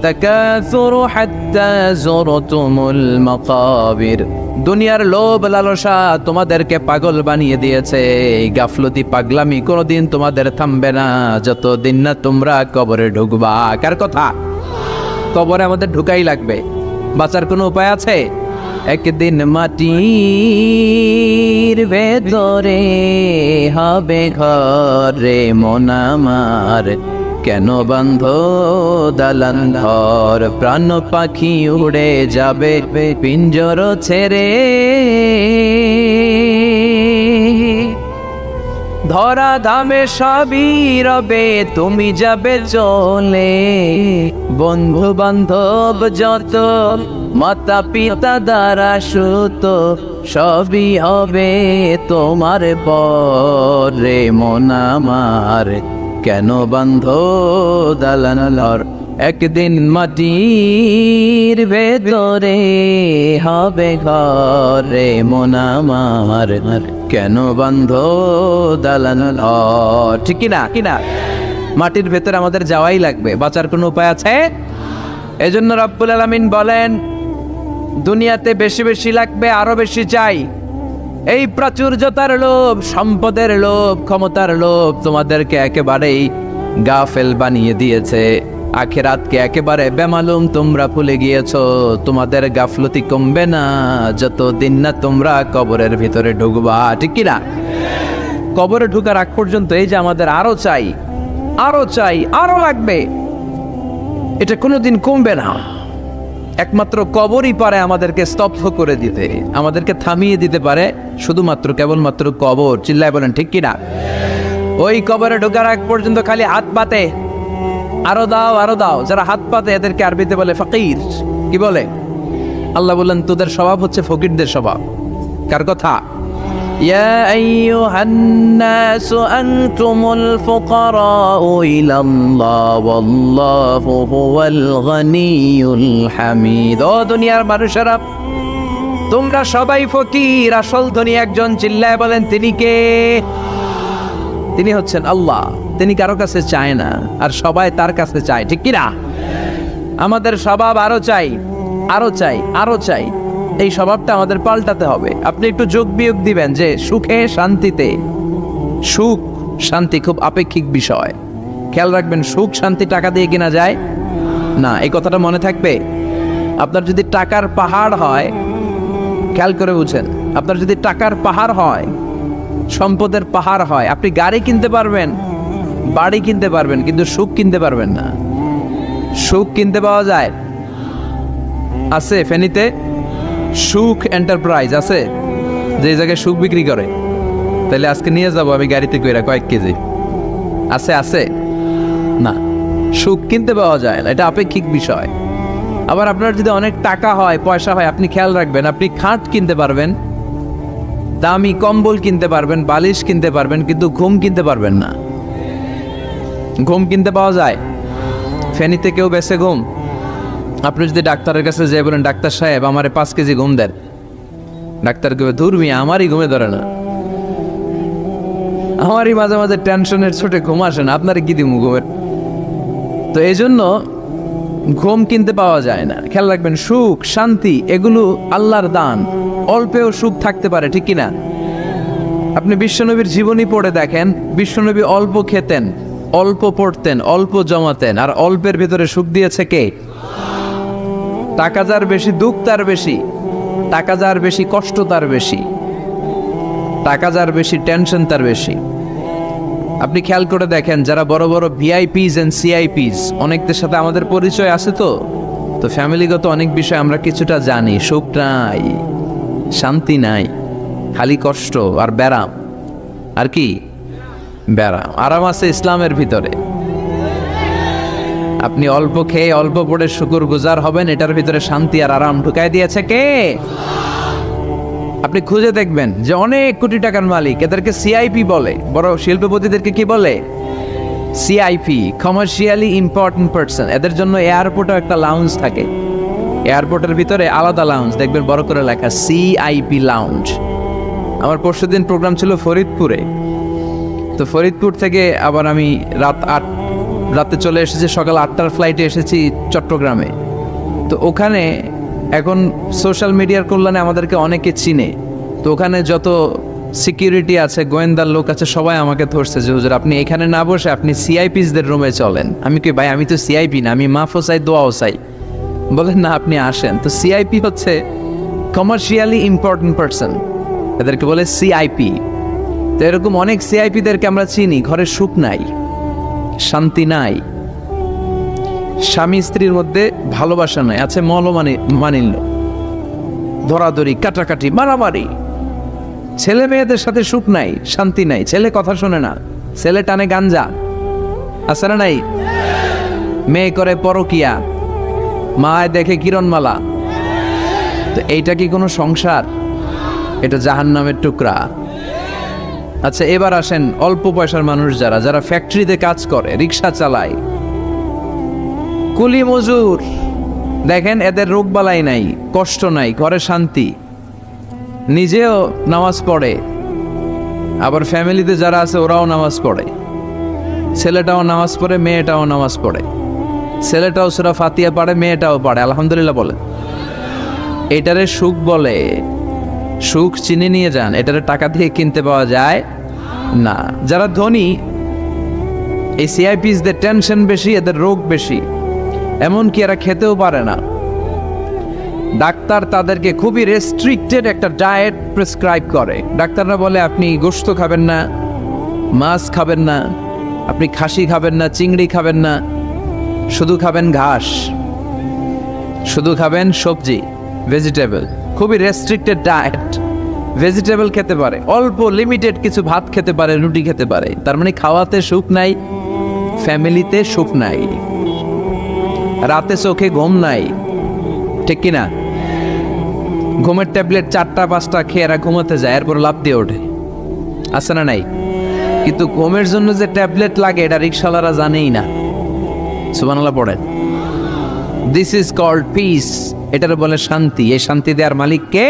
তাকাসুরু হাত্তা যুরতুমুল মাকাবির। দুনিয়ার লোভ লালসা তোমাদেরকে পাগল বানিয়ে দিয়েছে। এই গাফলতি পাগলামি কোনোদিন তোমাদের থামবে না যতদিন না তোমরা কবরে ঢুকবা। কার কথা? কবরে আমাদের ঢুকাই লাগবে, বাঁচার কোনো উপায় আছে? একদিন মাটির ভেতরে হবে ঘরে মন আমার, কেন বান্ধ দালান ঘর? প্রাণ পাখি উড়ে যাবে পিঞ্জর ছেড়ে, ধরা ধামে সবই রবে তুমি যাবে চলে। বন্ধু বান্ধব যত, মাতা পিতা দ্বারা সুত, সবই হবে তোমার পরে মন আমার, কেন বান্ধ দালান ঘর? একদিন মাটির ভেতরে হবে ঘরে মন আমার, কেন বান্ধ দালান ঘর? ঠিক কিনা? মাটির ভেতরে আমাদের যাওয়াই লাগবে, বাঁচার কোনো উপায় আছে? এজন্য রব্বুল আলামিন বলেন, দুনিয়াতে বেশি বেশি লাগবে, আরো বেশি চাই। এই প্রাচুর্যতার লোভ, সম্পদের লোভ, ক্ষমতার লোভ তোমাদেরকে একেবারেই গাফেল বানিয়ে দিয়েছে। আখিরাতকে একেবারে বেমালুম তোমরা ভুলে গিয়েছো। তোমাদের গাফলতি কমবে না যতদিন না তোমরা কবরের ভিতরে ঢুকবা। ঠিক কিনা? কবরে ঢুকার আগ পর্যন্ত এই যে আমাদের আরো চাই, আরো লাগবে, এটা কোনোদিন কমবে না। একমাত্র কবরই পারে আমাদেরকে স্তব্ধ করে দিতে, আমাদেরকে থামিয়ে দিতে পারে শুধুমাত্র কেবলমাত্র কবর। চিল্লায় বলেন ঠিক কিনা? ওই কবরে ঢোকার আগ পর্যন্ত খালি হাত পাতে, আরো দাও। যারা হাত পাতে এদেরকে আরবিতে বলে ফকির। কি বলে? আল্লাহ বললেন, তোদের স্বভাব হচ্ছে ফকিরদের স্বভাব। কার কথা? ইয়া আইয়ুহান নাসু আনতুমুল ফুকারাউ ইলাল্লাহ ওয়াল্লাহু হুয়াল গনিয়ুল হামিদ। ও দুনিয়ার মানুষেরা, তোমরা সবাই ফকির, আসল ধনী একজন। চিল্লায় বলেন তিনি কে? তিনি হচ্ছেন আল্লাহ। তিনি কারো কাছে চায় না, আর সবাই তার কাছে চায়। ঠিক কিনা? আমাদের স্বভাব আরো চাই। এই স্বভাবটা আমাদের পাল্টাতে হবে। আপনি একটু যোগ বিয়োগ দিবেন যে সুখে শান্তিতে, সুখ শান্তি খুব আপেক্ষিক বিষয়। খেয়াল রাখবেন, সুখ শান্তি টাকা দিয়ে কিনা যায় না, এই কথাটা মনে থাকবে। আপনার যদি টাকার পাহাড় হয়, খেয়াল করে বুঝেন, আপনার যদি টাকার পাহাড় হয়, সম্পদের পাহাড় হয়, আপনি গাড়ি কিনতে পারবেন, বাড়ি কিনতে পারবেন, কিন্তু সুখ কিনতে পারবেন না। সুখ কিনতে পাওয়া যায়? আছে ফেনীতে সুখ এন্টারপ্রাইজ আছে, যে জায়গায় সুখ বিক্রি করে। তাহলে আজকে নিয়ে যাব আমি গাড়িতে কইরা কয়েক কেজি। আছে না, সুখ কিনতে পাওয়া যায় না, এটা আপেক্ষিক বিষয়। আবার আপনার যদি অনেক টাকা হয়, পয়সা হয়, আপনি খেয়াল রাখবেন, আপনি খাট কিনতে পারবেন, দামি কম্বল কিনতে পারবেন, বালিশ কিনতে পারবেন, কিন্তু ঘুম কিনতে পারবেন না। ঘুম কিনতে পাওয়া যায়? ফেনীতে কেউ বেছে ঘুম? আপনি যদি ডাক্তারের কাছে যেয়ে বলেন, ডাক্তার সাহেব আমারে 5 কেজি ঘুম দেন, ডাক্তার কবে, ধুর মিয়া আমারই ঘুমে ধরে না, আমারই মাঝে মাঝে টেনশনের ছোটে ঘুম আসে না, আপনারে কি দিব ঘুমের? তো এই জন্য ঘুম কিনতে পাওয়া যায় না। খেয়াল রাখবেন, সুখ শান্তি এগুলো আল্লাহর দান। অল্পেও সুখ থাকতে পারে, ঠিক কিনা? আপনি বিশ্বনবীর জীবনী পড়ে দেখেন, বিশ্বনবী অল্প খেতেন, অল্প পড়তেন, অল্প জমাতেন, আর অল্পের ভিতরে সুখ দিয়েছে কে? টাকা যার বেশি, দুঃখ তার বেশি। টাকা যার বেশি, কষ্ট তার বেশি। টাকা যার বেশি, টেনশন তার বেশি। আপনি খেয়াল করে দেখেন, যারা বড় বড় ভিআইপিস এন্ড সিআইপিস, অনেকদের সাথে আমাদের পরিচয় আছে। তো তো ফ্যামিলিগত অনেক বিষয় আমরা কিছুটা জানি, সুখ নাই, শান্তি নাই, খালি কষ্ট আর ব্যারাম। আর কি ব্যারাম? আরাম আছে ইসলামের ভিতরে। আপনি অল্প খেয়ে অল্প পড়ে শুকর গুজার হবেন, এটার ভিতরে শান্তি আর আরাম ঢুকাই দিয়েছে কে? আপনি খুঁজে দেখবেন যে অনেক কোটি টাকার মালিক, এদেরকে সিআইপি বলে। বড় শিল্পপতিদেরকে কি বলে? CIP, commercially important person. এদের জন্য এয়ারপোর্টে একটা লাউঞ্জ থাকে, এয়ারপোর্টের ভিতরে আলাদা লাউঞ্জ, দেখবেন বড় করে লেখা সিআইপি লাউঞ্জ। আমার পরশুদিন প্রোগ্রাম ছিল ফরিদপুরে, তো ফরিদপুর থেকে আবার আমি রাতে চলে এসেছি, সকাল 8টার ফ্লাইটে এসেছি চট্টগ্রামে। তো ওখানে এখন সোশ্যাল মিডিয়ার কল্যাণে আমাদেরকে অনেকে চিনে, তো ওখানে যত সিকিউরিটি আছে, গোয়েন্দার লোক আছে, সবাই আমাকে ধরছে যে হুজুর আপনি এখানে না বসে আপনি সিআইপিসদের রুমে চলেন। আমি কি ভাই, আমি তো সিআইপি না, আমি মাফও চাই দোয়াও চাই। বলেন না আপনি আসেন। তো সিআইপি হচ্ছে কমার্শিয়ালি ইম্পর্টেন্ট পারসন, এদেরকে বলে সিআইপি। তো এরকম অনেক সিআইপিদেরকে আমরা চিনি, ঘরে সুখ নাই, শান্তি নাই, স্বামী স্ত্রীর মধ্যে ভালোবাসা নাই, আছে মানিল্য, ধরাধরি, কাটাকাটি, মারামারি। ছেলে মেয়েদের সাথে সুখ নাই, শান্তি নাই, ছেলে কথা শোনে না, ছেলে টানে গাঞ্জা, আছে না নাই? মেয়ে করে পরকিয়া, মায় দেখে কিরণমালা। তো এইটা কি কোনো সংসার? এটা জাহান্নামের টুকরা। আচ্ছা এবার আসেন অল্প পয়সার মানুষ যারা যারা ফ্যাক্টরিতে কাজ করে, রিক্সা চালায়, কুলি মজুর, দেখেন এদের রোগ বালাই নাই, কষ্ট নাই, ঘরে শান্তি, নিজেও নামাজ পড়ে, আবার ফ্যামিলিতে যারা আছে ওরাও নামাজ পড়ে, ছেলেটাও নামাজ পড়ে, মেয়েটাও নামাজ পড়ে, ছেলেটাও সূরা ফাতিহা পড়ে, মেয়েটাও পড়ে, আলহামদুলিল্লাহ বলে। এটারে সুখ বলে। সুখ চিনে নিয়ে যান, এটারে টাকা দিয়ে কিনতে পাওয়া যায় না। যারা ধনী, এই সিআইপিসদের টেনশন বেশি, এদের রোগ বেশি, এমনকি এরা খেতেও পারে না। ডাক্তার তাদেরকে খুবই রেস্ট্রিক্টেড একটা ডায়েট প্রেসক্রাইব করে। ডাক্তাররা বলে আপনি গোশত খাবেন না, মাছ খাবেন না, আপনি খাসি খাবেন না, চিংড়ি খাবেন না, শুধু খাবেন ঘাস, শুধু খাবেন সবজি, ভেজিটেবল। খুবই রেস্ট্রিক্টেড ডায়েট। ভেজিটেবল খেতে পারে, অল্প লিমিটেড কিছু ভাত খেতে পারে, রুটি খেতে পারে। তার মানে খাওয়াতে সুখ নাই, ফ্যামিলিতে সুখ নাই, রাতে চোখে ঘুম নাই, ঠিক কিনা? ঘুমের ট্যাবলেট 4টা 5টা খেয়ে এরা ঘুমাতে যায়, এরপর লাফ দিয়ে ওঠে, আছে না নাই? কিন্তু ঘুমের জন্য যে ট্যাবলেট লাগে এটা রিক্সাওয়ালারা জানেই না। সুবহানাল্লাহ পড়েন। দিস ইজ কল্ড পিস, এটার বলে শান্তি। এই শান্তি দেওয়ার মালিক কে?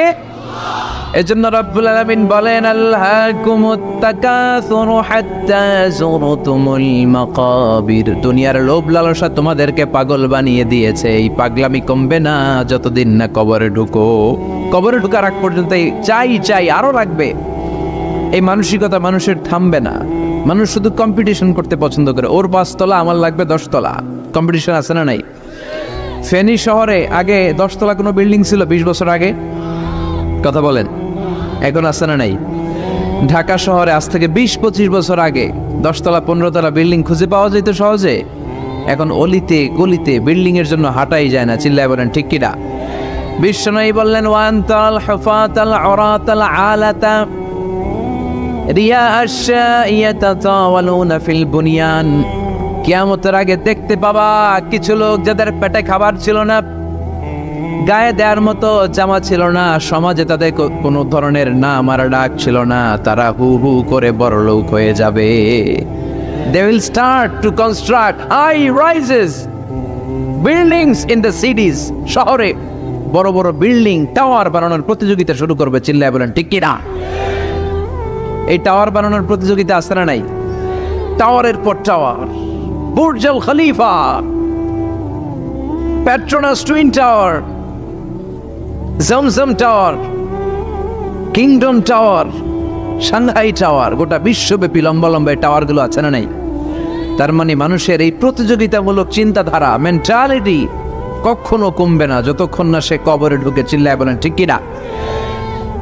এজন্য রব্বুল আলামিন বলেন আল্লাহকুমুত তাকাসুরু হাত্তা যুরতুমুল মাকাবির। দুনিয়ার লোভ লালসা তোমাদেরকে পাগল বানিয়ে দিয়েছে। এই পাগলামি কমবে না যতদিন না কবরে ঢুকো। কবরে ঢোকার আগ পর্যন্ত চাই চাই আরো রাখবে, এই মানসিকতা মানুষের থামবে না। মানুষ শুধু কম্পিটিশন করতে পছন্দ করে, ওর 5 তলা আমার লাগবে 10 তলা। কম্পিটিশন আছে না নাই? ফেনী শহরে আগে 10 তলা কোনো বিল্ডিং ছিল 20 বছর আগে? কথা বলেন, এখন আছে না নাই? ঢাকা শহরে আজ থেকে 20-25 বছর আগে 10 তলা 15 তলা বিল্ডিং খুঁজে পাওয়া যেত সহজে। এখন অলিতে গলিতে বিল্ডিং এর জন্য হাঁটাই যায় না। চিল্লায় বলেন ঠিক কিনা? বিশ্বনবী বললেন ওয়ান্তাল হুফাতাল উরাতাল আলাতা রিয়া আশ-শাইয়াতাতাওয়ালুনা ফিল বুনিয়ান। কিয়ামতের আগে দেখতে পাবা কিছু লোক যাদের পেটে খাবার ছিল না, গায়ে দেওয়ার মতো জামা ছিল না, সমাজে তাদের কোনো ধরনের নাম আর ডাক ছিল না, তারা হু হু করে বড়লোক হয়ে যাবে। They will start to construct high rises buildings in the cities. শহরে বড় বড় বিল্ডিং, টাওয়ার বানানোর প্রতিযোগিতা শুরু করবে। চিল্লায় বলেন ঠিক কি না? এই টাওয়ার বানানোর প্রতিযোগিতা আছে না নাই? টাওয়ারের পর tower, Burj Al Khalifa, Petronas twin tower, Zamzam tower, Kingdom tower, Shanghai tower, গোটা বিশ্বব্যাপী লম্বা লম্বা টাওয়ার গুলো আছে না নাই? তার মানে মানুষের এই প্রতিযোগিতামূলক চিন্তাধারা, মেন্টালিটি কখনো কমবে না যতক্ষণ না সে কবরে ঢুকে। চিল্লায় বলেন ঠিক কিনা?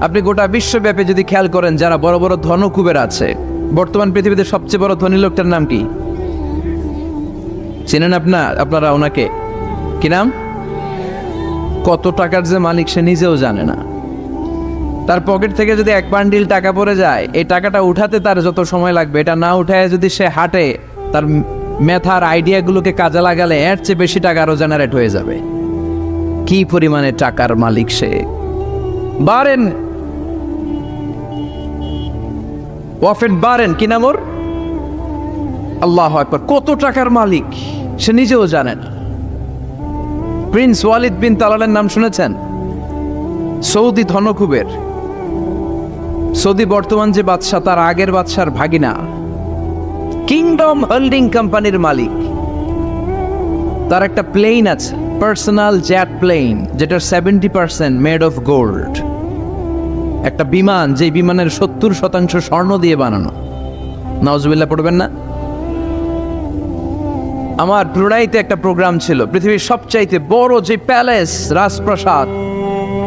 আপনি গোটা বিশ্বব্যাপী যদি খেয়াল করেন, যারা বড় বড় ধনকুবের আছে, বর্তমান পৃথিবীতে সবচেয়ে বড় ধনী লোকটার নাম কি চিনেন আপনারা ওনাকে? কি নাম? কত টাকার যে মালিক সে নিজেও জানে না। তার পকেট থেকে যদি 1 বান্ডিল টাকা পড়ে যায়, এই টাকাটা উঠাতে তার যত সময় লাগবে, এটা না উঠায় যদি সে হাঁটে, তার মেথার আইডিয়াগুলোকে কাজে লাগালে এর চেয়ে বেশি টাকা আরো জেনারেট হয়ে যাবে। কি পরিমাণে টাকার মালিক সে! বারেন ওয়াফেদ বারেন, কি নাম ওর? আল্লাহু আকবার। কত টাকার মালিক সে নিজেও জানে না। প্রিন্স ওয়ালিদ বিন তালালের নাম শুনেছেন? সৌদি ধনকুবের, সৌদি বর্তমান যে বাদশাহ তার আগের বাদশার ভাগিনা, কিংডম হোল্ডিং কোম্পানির মালিক। তার একটা প্লেন আছে, পার্সোনাল জেট প্লেন, যেটার 70% মেড অফ গোল্ড। একটা বিমান, যে বিমানের 70% স্বর্ণ দিয়ে বানানো। নাউজুবিল্লাহ পড়বেন না? আমার ব্রুনাইতে একটা প্রোগ্রাম ছিল, পৃথিবীর সবচাইতে বড় যে প্যালেস, রাজপ্রাসাদ,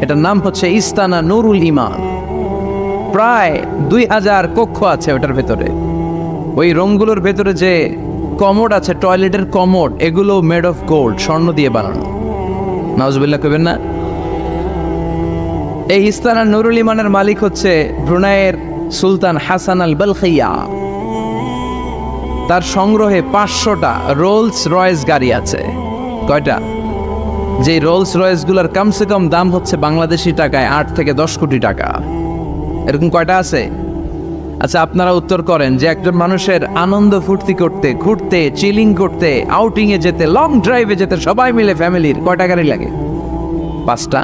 এটার নাম হচ্ছে ইস্তানা নুরুল ইমান। প্রায় 2000 কক্ষ আছে ওটার ভেতরে। ওই রুমগুলোর ভেতরে যে কমোড আছে, টয়লেটের কমোড, এগুলো মেড অফ গোল্ড, স্বর্ণ দিয়ে বানানো। নাউজুবিল্লাহ কইবেন না? এই ইস্তানা নুরুল ইমানের মালিক হচ্ছে ব্রুনাইয়ের সুলতান হাসান আল বলখিয়া। তার সংগ্রহে 500টা রোলস রয়েস গাড়ি আছে। কয়টা? যে রোলস রয়েস গুলার কমসে কম দাম হচ্ছে বাংলাদেশি টাকায় 8 থেকে 10 কোটি টাকা। এরকম কয়টা আছে? আচ্ছা, আপনারা উত্তর করেন যে একজন মানুষের আনন্দ ফুর্তি করতে, ঘুরতে, চিলিং করতে, আউটিং এ যেতে, লং ড্রাইভে যেতে সবাই মিলে ফ্যামিলির কয়টা গাড়ি লাগে? 5টা?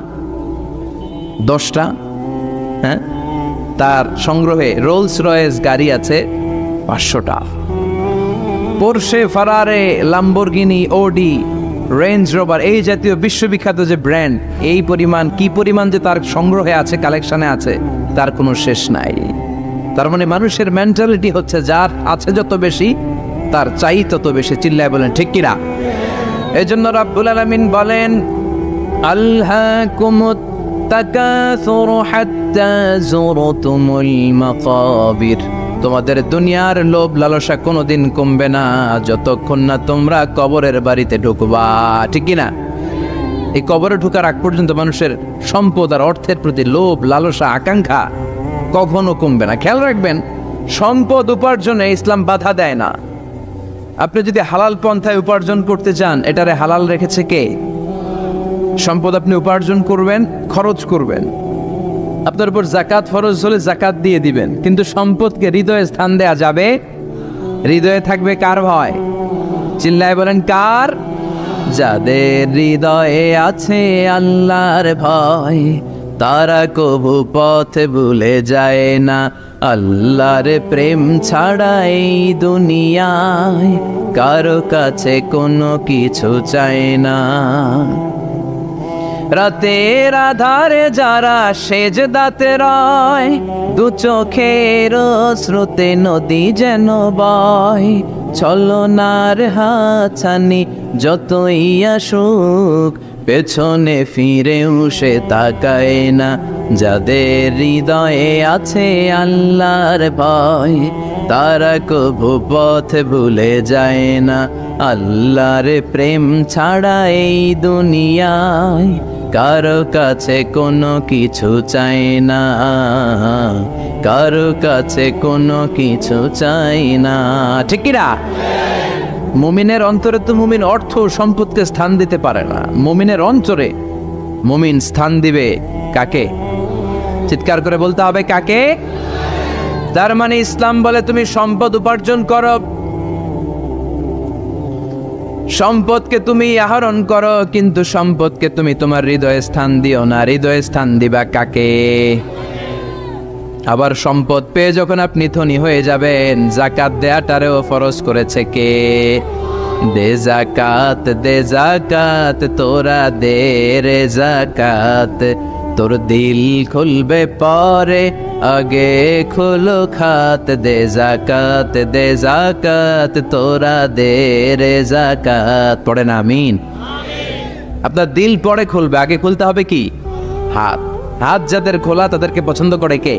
10টা? হ্যাঁ, তার সংগ্রহে রোলস রয়েস গাড়ি আছে 500টা। পোরশে, ফারারে, লাম্বরগিনি, ওডি, রেঞ্জ রোভার, এই জাতীয় বিশ্ববিখ্যাত যে ব্র্যান্ড, এই পরিমাণ, কি পরিমাণ যে তার সংগ্রহে আছে, কালেকশনে আছে, তার কোনো শেষ নাই। তার মানে মানুষের মেন্টালিটি হচ্ছে যার আছে যত বেশি তার চাই তত বেশি। চিল্লায় বলেন ঠিক কিনা? এই জন্য রাব্বুল আলামিন বলেন, আলহাকুমুত তাকাসুরু হাত্তা যুরতুমুল মাকাবির। তোমাদের দুনিয়ার লোভ লালসা কোনোদিন কমবে না যতক্ষণ না তোমরা কবরের বাড়িতে ঢুকবা। ঠিক কিনা? এই কবরে ঢুকার আগ পর্যন্ত মানুষের সম্পদ আর অর্থের প্রতি লোভ লালসা আকাঙ্ক্ষা কখনো কমবে না। খেয়াল রাখবেন, সম্পদ উপার্জনে ইসলাম বাধা দেয় না। আপনি যদি হালাল পন্থায় উপার্জন করতে চান, এটারে হালাল রেখেছে কে? সম্পদ আপনি উপার্জন করবেন, খরচ করবেন, আপনার উপর জাকাত ফরজ হলে জাকাত দিয়ে দিবেন, কিন্তু সম্পদকে হৃদয়ে স্থান দেয়া যাবে? হৃদয়ে থাকবে কার ভয়? চিল্লায় বলেন কার? যাদের হৃদয়ে আছে আল্লাহর ভয়, তারা কবু পথ ভুলে যায় না। আল্লাহর প্রেম ছাড়া এই দুনিয়ায় কারো কাছে কোনো কিছু চায় না। রাতের আধারে যারা সেজদাতে রয়, দু চোখের স্রোতে নদী যেন বয়। ছলনার হাতছানি যতই আসুক, পেছনে ফিরেও সে তাকায় না। যাদের হৃদয়ে আছে আল্লাহর ভয়, তারা কবু পথ ভুলে যায় না। আল্লাহর প্রেম ছাড়া এই দুনিয়ায় কারো কাছে কোনো কিছু চাই না, কারো কাছে কোনো কিছু চাই না। ঠিক কিনা? মুমিনের অন্তরে তো মুমিন অর্থ সম্পদকে স্থান দিতে পারে না। মুমিনের অন্তরে মুমিন স্থান দিবে কাকে? চিৎকার করে বলতে হবে কাকে? তার মানে ইসলাম বলে তুমি সম্পদ উপার্জন করো, সম্পদকে তুমি আহরণ করো, কিন্তু সম্পদকে তুমি তোমার হৃদয়ে স্থান দিও না। হৃদয়ে স্থান দিবা কাকে? আবার সম্পদ পেয়ে যখন আপনি ধনী হয়ে যাবেন, জাকাত দেয়াটারেও ফরজ করেছে কে? দে জাকাত, দে জাকাত, তোরা দে রে জাকাত। তোর দিল খুলবে পরে, আগে খুলো খাত। দে জাকাত, দে জাকাত, তোরা দে রে জাকাত। পড়ে না আমিন? আপনার দিল পরে খুলবে, আগে খুলতে হবে কি? হাত। হাত যাদের খোলা তাদেরকে পছন্দ করে কে?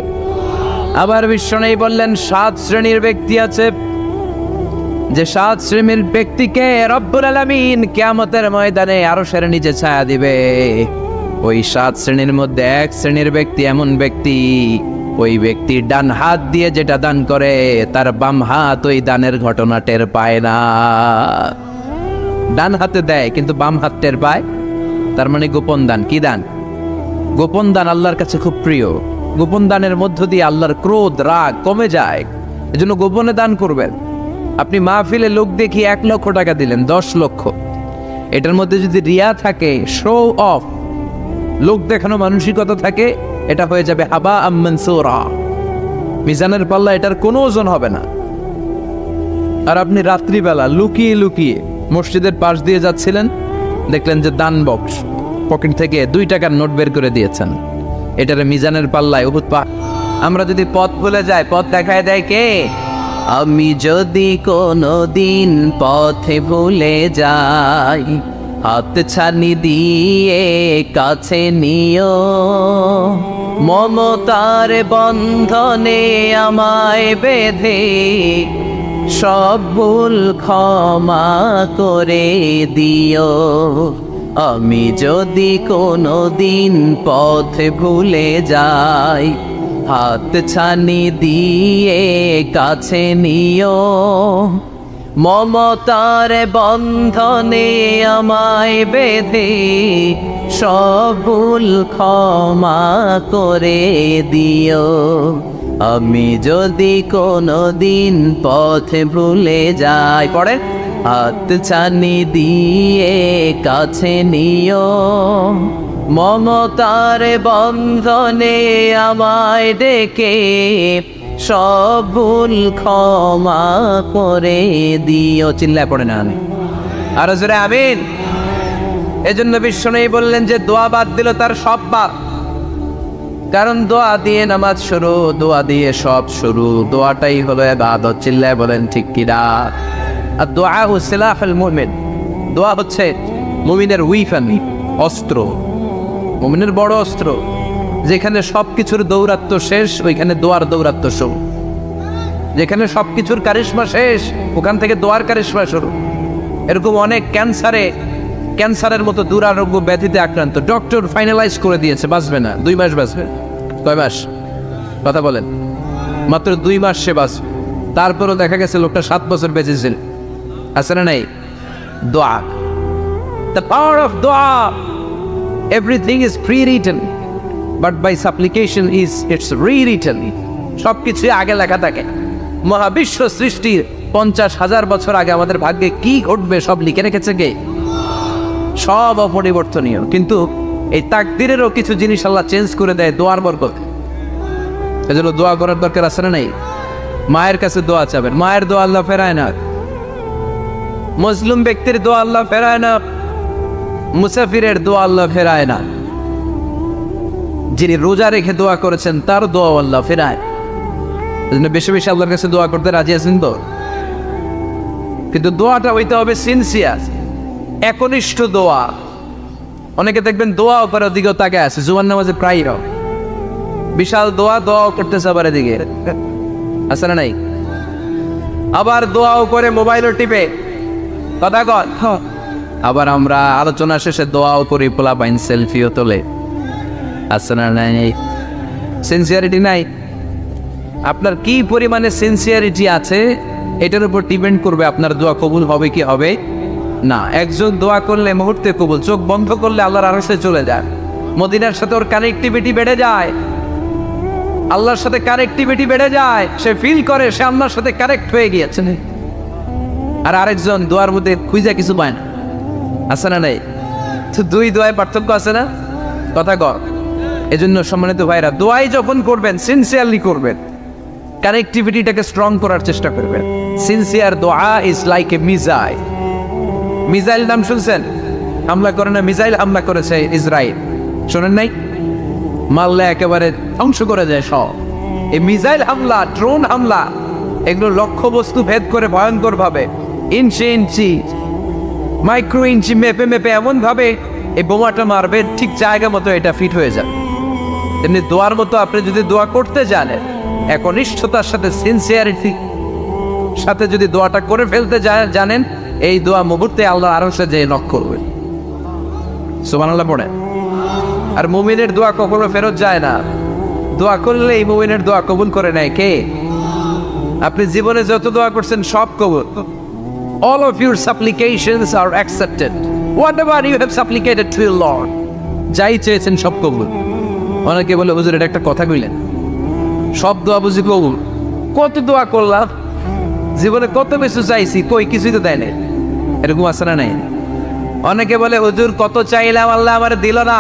আবার বিশ্বনবী বললেন 7 শ্রেণীর ব্যক্তি আছে, যে 7 শ্রেণীর ব্যক্তিকে রব্বুল আলামিন কিয়ামতের ময়দানে আরশের নিচে ছায়া দিবে। ওই 7 শ্রেণীর মধ্যে এক শ্রেণীর ব্যক্তি এমন ব্যক্তি, ওই ব্যক্তি ডান হাত দিয়ে যেটা দান করে তার বাম হাত ওই দানের ঘটনা টের পায় না। ডান হাতে দেয় কিন্তু বাম হাত টের পায়, তার মানে গোপন দান। কি দান? গোপন দান আল্লাহর কাছে খুব প্রিয়। গোপন দানের মধ্য দিয়ে আল্লাহর ক্রোধ রাগ কমে যায়। এজন্য গোপনে দান করবেন। আপনি মাহফিলে লোক দেখি 1 লক্ষ টাকা দিলেন, 10 লক্ষ, এটার মধ্যে যদি রিয়া থাকে, শো অফ, লোক দেখানো মানসিকতা থাকে, এটা হয়ে যাবে হাবা মানসুরা, মিজানের পাল্লা এটার কোনো ওজন হবে না। আর আপনি রাত্রিবেলা লুকিয়ে লুকিয়ে মসজিদের পাশ দিয়ে যাচ্ছিলেন, দেখলেন যে দান বক্স, পকেট থেকে 2 টাকার নোট বের করে দিয়েছেন, এটারে মিজানের পাল্লায় উহুদ পা। আমরা যদি পথ ভুলে যাই, পথ দেখায় দেয় কে? আমি যদি কোনো দিন পথে ভুলে যাই, হাত ছানি দিয়ে কাছে নিও, মমতার বন্ধনে আমায় বেঁধে সব ভুল ক্ষমা করে দিও। আমি যদি কোনো দিন পথে ভুলে যাই, হাত ছানি দিয়ে কাছে নিও, মমতার বন্ধনে আমায় বেঁধে সব ভুল ক্ষমা করে দিও। আমি যদি কোনো দিন পথে ভুলে যাই, পড়ে, হাত ছানি দিয়ে কাছে নিও, মমতার বন্ধনে আমায় ডেকে সব ভুল ক্ষমা করে দিও। চিল্লায় পড়ে না আমি আর জোরে আমিন। এজন্য বিশ্বনবী বললেন যে দোয়া বাদ দিল তার সব বাদ। কারণ দোয়া দিয়ে নামাজ শুরু, দোয়া দিয়ে সব শুরু, দোয়াটাই হলো ইবাদত। চিল্লায় বলেন ঠিক কিনা? আর দোয়া সিলাহুল মুমিন, দোয়া হচ্ছে মুমিনের উইফান, অস্ত্র, মুমিনের বড় অস্ত্র। যেখানে সবকিছুর দৌরাত্ম্য শেষ, ওইখানে দোয়ার দৌরাত্ম্য শুরু। যেখানে সবকিছুর কারিশমা শেষ, ওখান থেকে দোয়ার কারিশমা শুরু। এরকম অনেক ক্যান্সারের মতো দুরারোগ্য ব্যাধিতে আক্রান্ত, ডক্টর ফাইনালাইজ করে দিয়েছে বাঁচবে না, 2 মাস বাঁচবে। কয় মাস? কথা বলেন। মাত্র 2 মাস সে বাঁচবে। তারপরও দেখা গেছে লোকটা 7 বছর বেঁচেছিল। আছে না নাই? দোয়া, the power of দোয়া। Everything is pre-written, but by supplication it's rewritten. সবকিছু আগে লেখা থাকে। মহাবিশ্ব সৃষ্টির 50,000 বছর আগে আমাদের ভাগ্যে কি ঘটবে সব লিখে রেখেছে কে? সব অপরিবর্তনীয়। কিন্তু এই তাকদিরেরও কিছু জিনিস আল্লাহ চেঞ্জ করে দেয় দোয়ার বরকত। এজন্য দোয়া করার দরকার আছে না নাই? মায়ের কাছে দোয়া চাবেন, মায়ের দোয়া আল্লাহ ফেরায় না। মুসলিম ব্যক্তির দোয়া আল্লাহ ফেরায় না, মুসাফিরের দোয়া আল্লাহ ফেরায় না। যিনি রোজা রেখে দোয়া করেছেন তার দোয়া আল্লাহ ফেরায়। এজন্য বেশি বেশি আল্লাহর কাছে দোয়া করতে রাজি আছেন তো? কিন্তু দোয়াটা হইতে হবে সিনসিয়ার, একনিষ্ঠ দোয়া। অনেকে দেখবেন দোয়া করে দিকেও তাকে আছে, জুমার নামাজে প্রায় বিশাল দোয়া করতেছে, আবার এদিকে আছে না নাই? আবার দোয়াও করে মোবাইলও টিপে, কথা কর। আবার আমরা আলোচনা শেষে দোয়াও করি, পোলা পাইন সেলফিও তোলে, আছে না নাই? সিনসিয়ারিটি নাই। আপনার কি পরিমাণে সিনসিয়ারিটি আছে এটার উপর ডিপেন্ড করবে আপনার দোয়া কবুল হবে কি হবে না। একজন দোয়া করলে মুহূর্তে কবুল, চোখ বন্ধ করলে আল্লাহর আরশে চলে যায়। মদিনার সাথে ওর কানেক্টিভিটি বেড়ে যায়, আল্লাহর সাথে কানেক্টিভিটি বেড়ে যায়, সে ফিল করে সে আল্লাহর সাথে কানেক্ট হয়ে গিয়েছে। আর আরেকজন দোয়ার মধ্যে খুঁজে কিছু পায় না, আছে না নাই? তো 2 দোয়ায় পার্থক্য আছে না? কথা কর। এজন্য সম্মানিত ভাইরা, দোয়াই যখন করবেন সিনসিয়ারলি করবেন, কানেক্টিভিটিটাকে স্ট্রং করার চেষ্টা করবেন। সিনসিয়ার দোয়া is like a missile. Missile নাম শুনছেন? হামলা করে না, মিসাইল হামলা করেছে ইসরায়েল, শোনেন নাই? মারলে একেবারে ধ্বংস করে যায় সব। এই মিসাইল হামলা, ড্রোন হামলা, এগুলো লক্ষ্য বস্তু ভেদ করে ভয়ঙ্কর ভাবে, ইঞ্চি ইঞ্চি, মাইক্রো ইঞ্চি মেপে মেপে এমন ভাবে এই বোমাটা মারবে, ঠিক জায়গা মতো এটা ফিট হয়ে যাবে। তেমনি দোয়ার মতো আপনি যদি দোয়া করতে জানেন, একনিষ্ঠতার সাথে সিনসিয়ারিটি সাথে যদি দোয়াটা করে ফেলতে জানেন, এই দোয়া মুহূর্তে আল্লাহ আরশে যেয়ে নক করবে। সুবহানাল্লাহ পড়ে। আর মুমিনের দোয়া কখনো ফেরত যায় না। দোয়া করলে এই মুমিনের দোয়া কবুল করে নেয় কে? আপনি জীবনে যত দোয়া করছেন সব কবুল। All of your supplications are accepted. Whatever you have supplicated to your Lord, যাই চেয়েছেন সব কবুল। অনেকে বলে হুজুর এটা একটা কথা কইলেন, সব দোয়া বুঝি কবুল? কত দোয়া করলাম, জীবনে কত কিছু চাইছি, কই কিছুই তো দেয় নাই। এরকম আছে না নাই? অনেকে বলে হুজুর কত চাইলাম আল্লাহ আমার দিল না।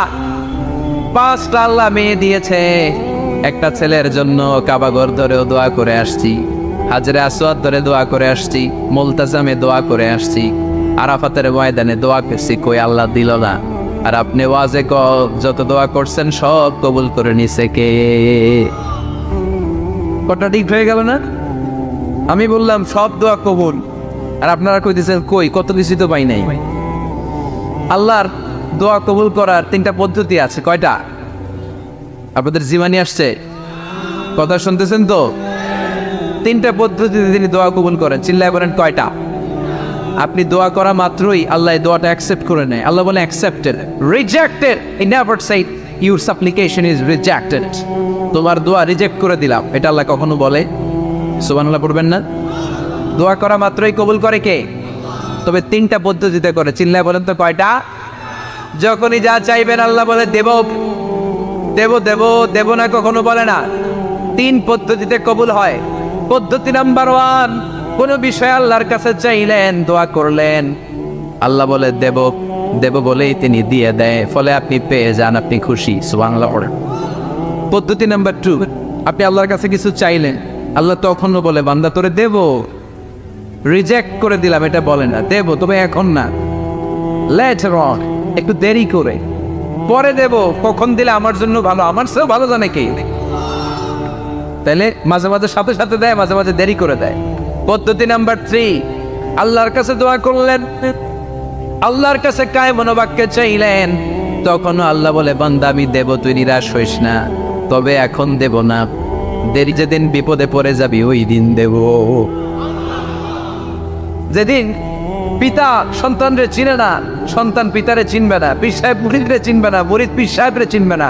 5টা আল্লাহ মেয়ে দিয়েছে, একটা ছেলের জন্য কাবাঘর ধরেও দোয়া করে আসছি, হাজরে আসওয়াদ ধরে দোয়া করে আসছি, মুলতাজামে দোয়া করে আসছি, আরাফাতের ময়দানে দোয়া করছি, কই আল্লাহ দিল না। আর আপনি ওয়াজে যত দোয়া করছেন সব কবুল করে নিছে কে? কটা ঠিক হয়ে গেল না? আমি বললাম সব দোয়া কবুল, আর আপনারা কইতেছেন কই কত কিছু তো পাই নাই। আল্লাহর দোয়া কবুল করার 3টা পদ্ধতি আছে। কয়টা? আপনাদের জীবনে আসছে? কথা শুনতেছেন তো? 3টা পদ্ধতিতে তিনি দোয়া কবুল করেন। চিল্লায় বলেন কয়টা? আপনি দোয়া করা মাত্রই আল্লাহ এই দোয়াটা অ্যাকসেপ্ট করে নেয়। আল্লাহ বলে accepted, rejected he never shed your সাপ্লিকেশন is rejected. তোমার দোয়া রিজেক্ট করে দিলাম, এটা আল্লাহ কখনো বলে? সুবহানাল্লাহ পড়বেন না? দোয়া করা মাত্রই কবুল করে কে? তবে 3টা পদ্ধতিতে করে। চিল্লায় বলেন তো কয়টা? যখনই যা চাইবেন আল্লাহ বলে দেব দেব দেব দেব না, কখনো বলে না। 3 পদ্ধতিতে কবুল হয়। পদ্ধতি নাম্বার 1, কোন বিষয় আল্লাহর কাছে চাইলেন, দোয়া করলেন, আল্লাহ বলে দেব দেব বলেই তিনি দিয়ে দেয়, ফলে আপনি পেয়ে যান, আপনি খুশি। সুবহানাল্লাহ। পদ্ধতি নাম্বার 2, আপনি আল্লাহর কাছে কিছু চাইলেন, আল্লাহ তখনও বলে বান্দা তোরে দেব, রিজেক্ট করে দিলাম এটা বলে না, দেব তবে এখন না, লেটার অন, একটু দেরি করে, পরে দেব, কখন দিলে আমার জন্য ভালো, আমার চেয়েও ভালো জানে কে। তাহলে মাঝে মাঝে সাথে সাথে দেয়, মাঝে মাঝে দেরি করে দেয়। পদ্ধতি নাম্বার 3, আল্লাহর কাছে দোয়া করলেন, আল্লাহর কাছে কায় মনোবাক্যে চাইলেন, তখনও আল্লাহ বলে বান্দা আমি দেব, তুই নিরাশ হইস না, তবে এখন দেব না, দেরি যেদিন বিপদে পড়ে যাবি ওই দিন দেব। যেদিন পিতা সন্তানরে চিনে না, সন্তান পিতারে চিনবে না, পীর সাহেব মুরিদরে চিনবে না, মুরিদ পীর সাহেবরে চিনবে না,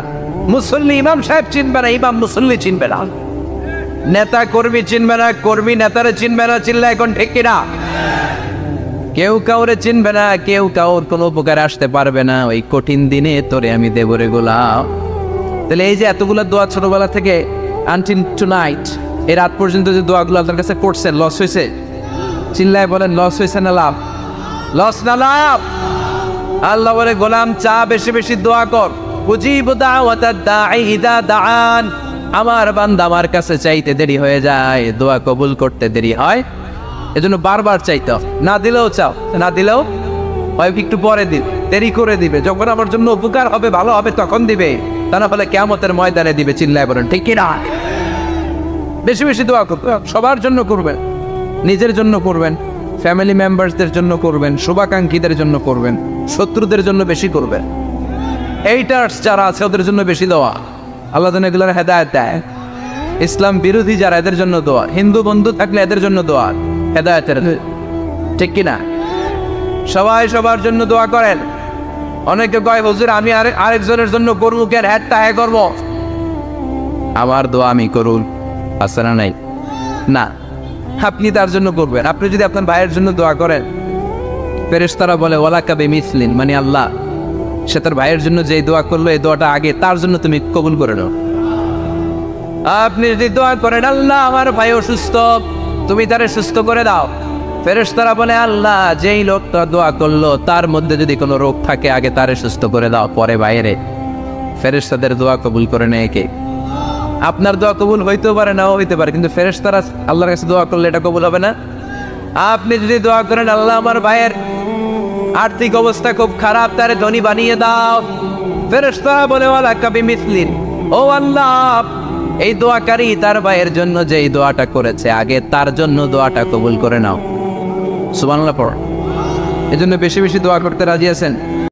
মুসল্লি ইমাম সাহেব চিনবে না, ইমাম মুসল্লি চিনবে না, নেতা কর্মী চিনবে না, কর্মী নেতারে চিনবে না। চিল্লা এখন ঠিক কিনা? কেউ কাউরে চিনবে না, কেউ কাউর কোনো উপকার আসতে পারবে না। ওই কঠিন দিনে তোরে আমি দেব রে গোলাম। তাহলে এই যে এতগুলো দোয়া ছোটবেলা থেকে আনটিল টুনাইট, এই রাত পর্যন্ত যে দোয়াগুলো আল্লাহর কাছে করছেন, লস হয়েছে? চিল্লায় বলেন লস হয়েছে না লাভ? লস না লাভ? আল্লাহ বলে গোলাম চা বেশি বেশি দোয়া কর, উজিবু দাওয়াতাদ দাঈ ইযা দাআন। আমার বান্দা আমার কাছে চাইতে দেরি হয়ে যায়, দোয়া কবুল করতে দেরি হয়, এজন্য বারবার চাইতে, না দিলেও চাও, না দিলেও হয় একটু পরে দিন, দেরি করে দিবে, যখন আমার জন্য উপকার হবে ভালো হবে তখন দিবে, তা না হলে কিয়ামতের ময়দানে দিবে। চিল্লায় বলেন ঠিক কি না? বেশি বেশি দোয়া করবেন, সবার জন্য করবেন, নিজের জন্য করবেন, ফ্যামিলি মেম্বারসদের জন্য করবেন, শুভাকাঙ্ক্ষীদের জন্য করবেন, শত্রুদের জন্য বেশি করবেন, এইটার্স যারা আছে ওদের জন্য বেশি দোয়া। আল্লাহ যেন এগুলোর হেদায়েত দেয়। ইসলাম বিরোধী যারা এদের জন্য দোয়া, হিন্দু বন্ধু থাকলে এদের জন্য দোয়া, হেদায়েতের, ঠিক কিনা? সবাই সবার জন্য দোয়া করেন। অনেকে কয় হুজুর আমি আরেকজনের জন্য করবো কেন, হ্যাঁ হ্যাঁ করবো, আমার দোয়া আমি করুন, আছে না নাই? না, আপনি তার জন্য করবেন। আপনি যদি আপনার ভাইয়ের জন্য দোয়া করেন, ফেরেশতারা বলে ওয়ালাকা বিমিসলিন, মানে আল্লাহ সে তার ভাইয়ের জন্য যে দোয়া করলো এই দোয়াটা আগে তার জন্য তুমি কবুল করে নাও। আপনি যদি দোয়া করেন আল্লাহ আমার ভাই অসুস্থ, তুমি তারে সুস্থ করে দাও, ফেরেশতারা বলে আল্লাহ যেই লোকটা দোয়া করলো তার মধ্যে যদি কোনো রোগ থাকে আগে তারে সুস্থ করে দাও, পরে বাইরে। ফেরেশতাদের দোয়া কবুল করে নেয় কে? আপনার দোয়া কবুল হইতেও পারে, নাও হইতে পারে, কিন্তু ফেরেশতারা আল্লাহর কাছে দোয়া করলে এটা কবুল হবে না। আপনি যদি দোয়া করেন আল্লাহ আমার ভাইয়ের আর্থিক অবস্থা খুব খারাপ, তারে ধনী বানিয়ে দাও, ফেরেশতারা বলে ওয়ালাকা বিমিসলিন, ও আল্লাহ এই দোয়াকারী তার ভাইয়ের জন্য যেই দোয়াটা করেছে আগে তার জন্য দোয়াটা কবুল করে নাও। সুবহানাল্লাহ পড়। এজন্য বেশি বেশি দোয়া করতে রাজি আছেন?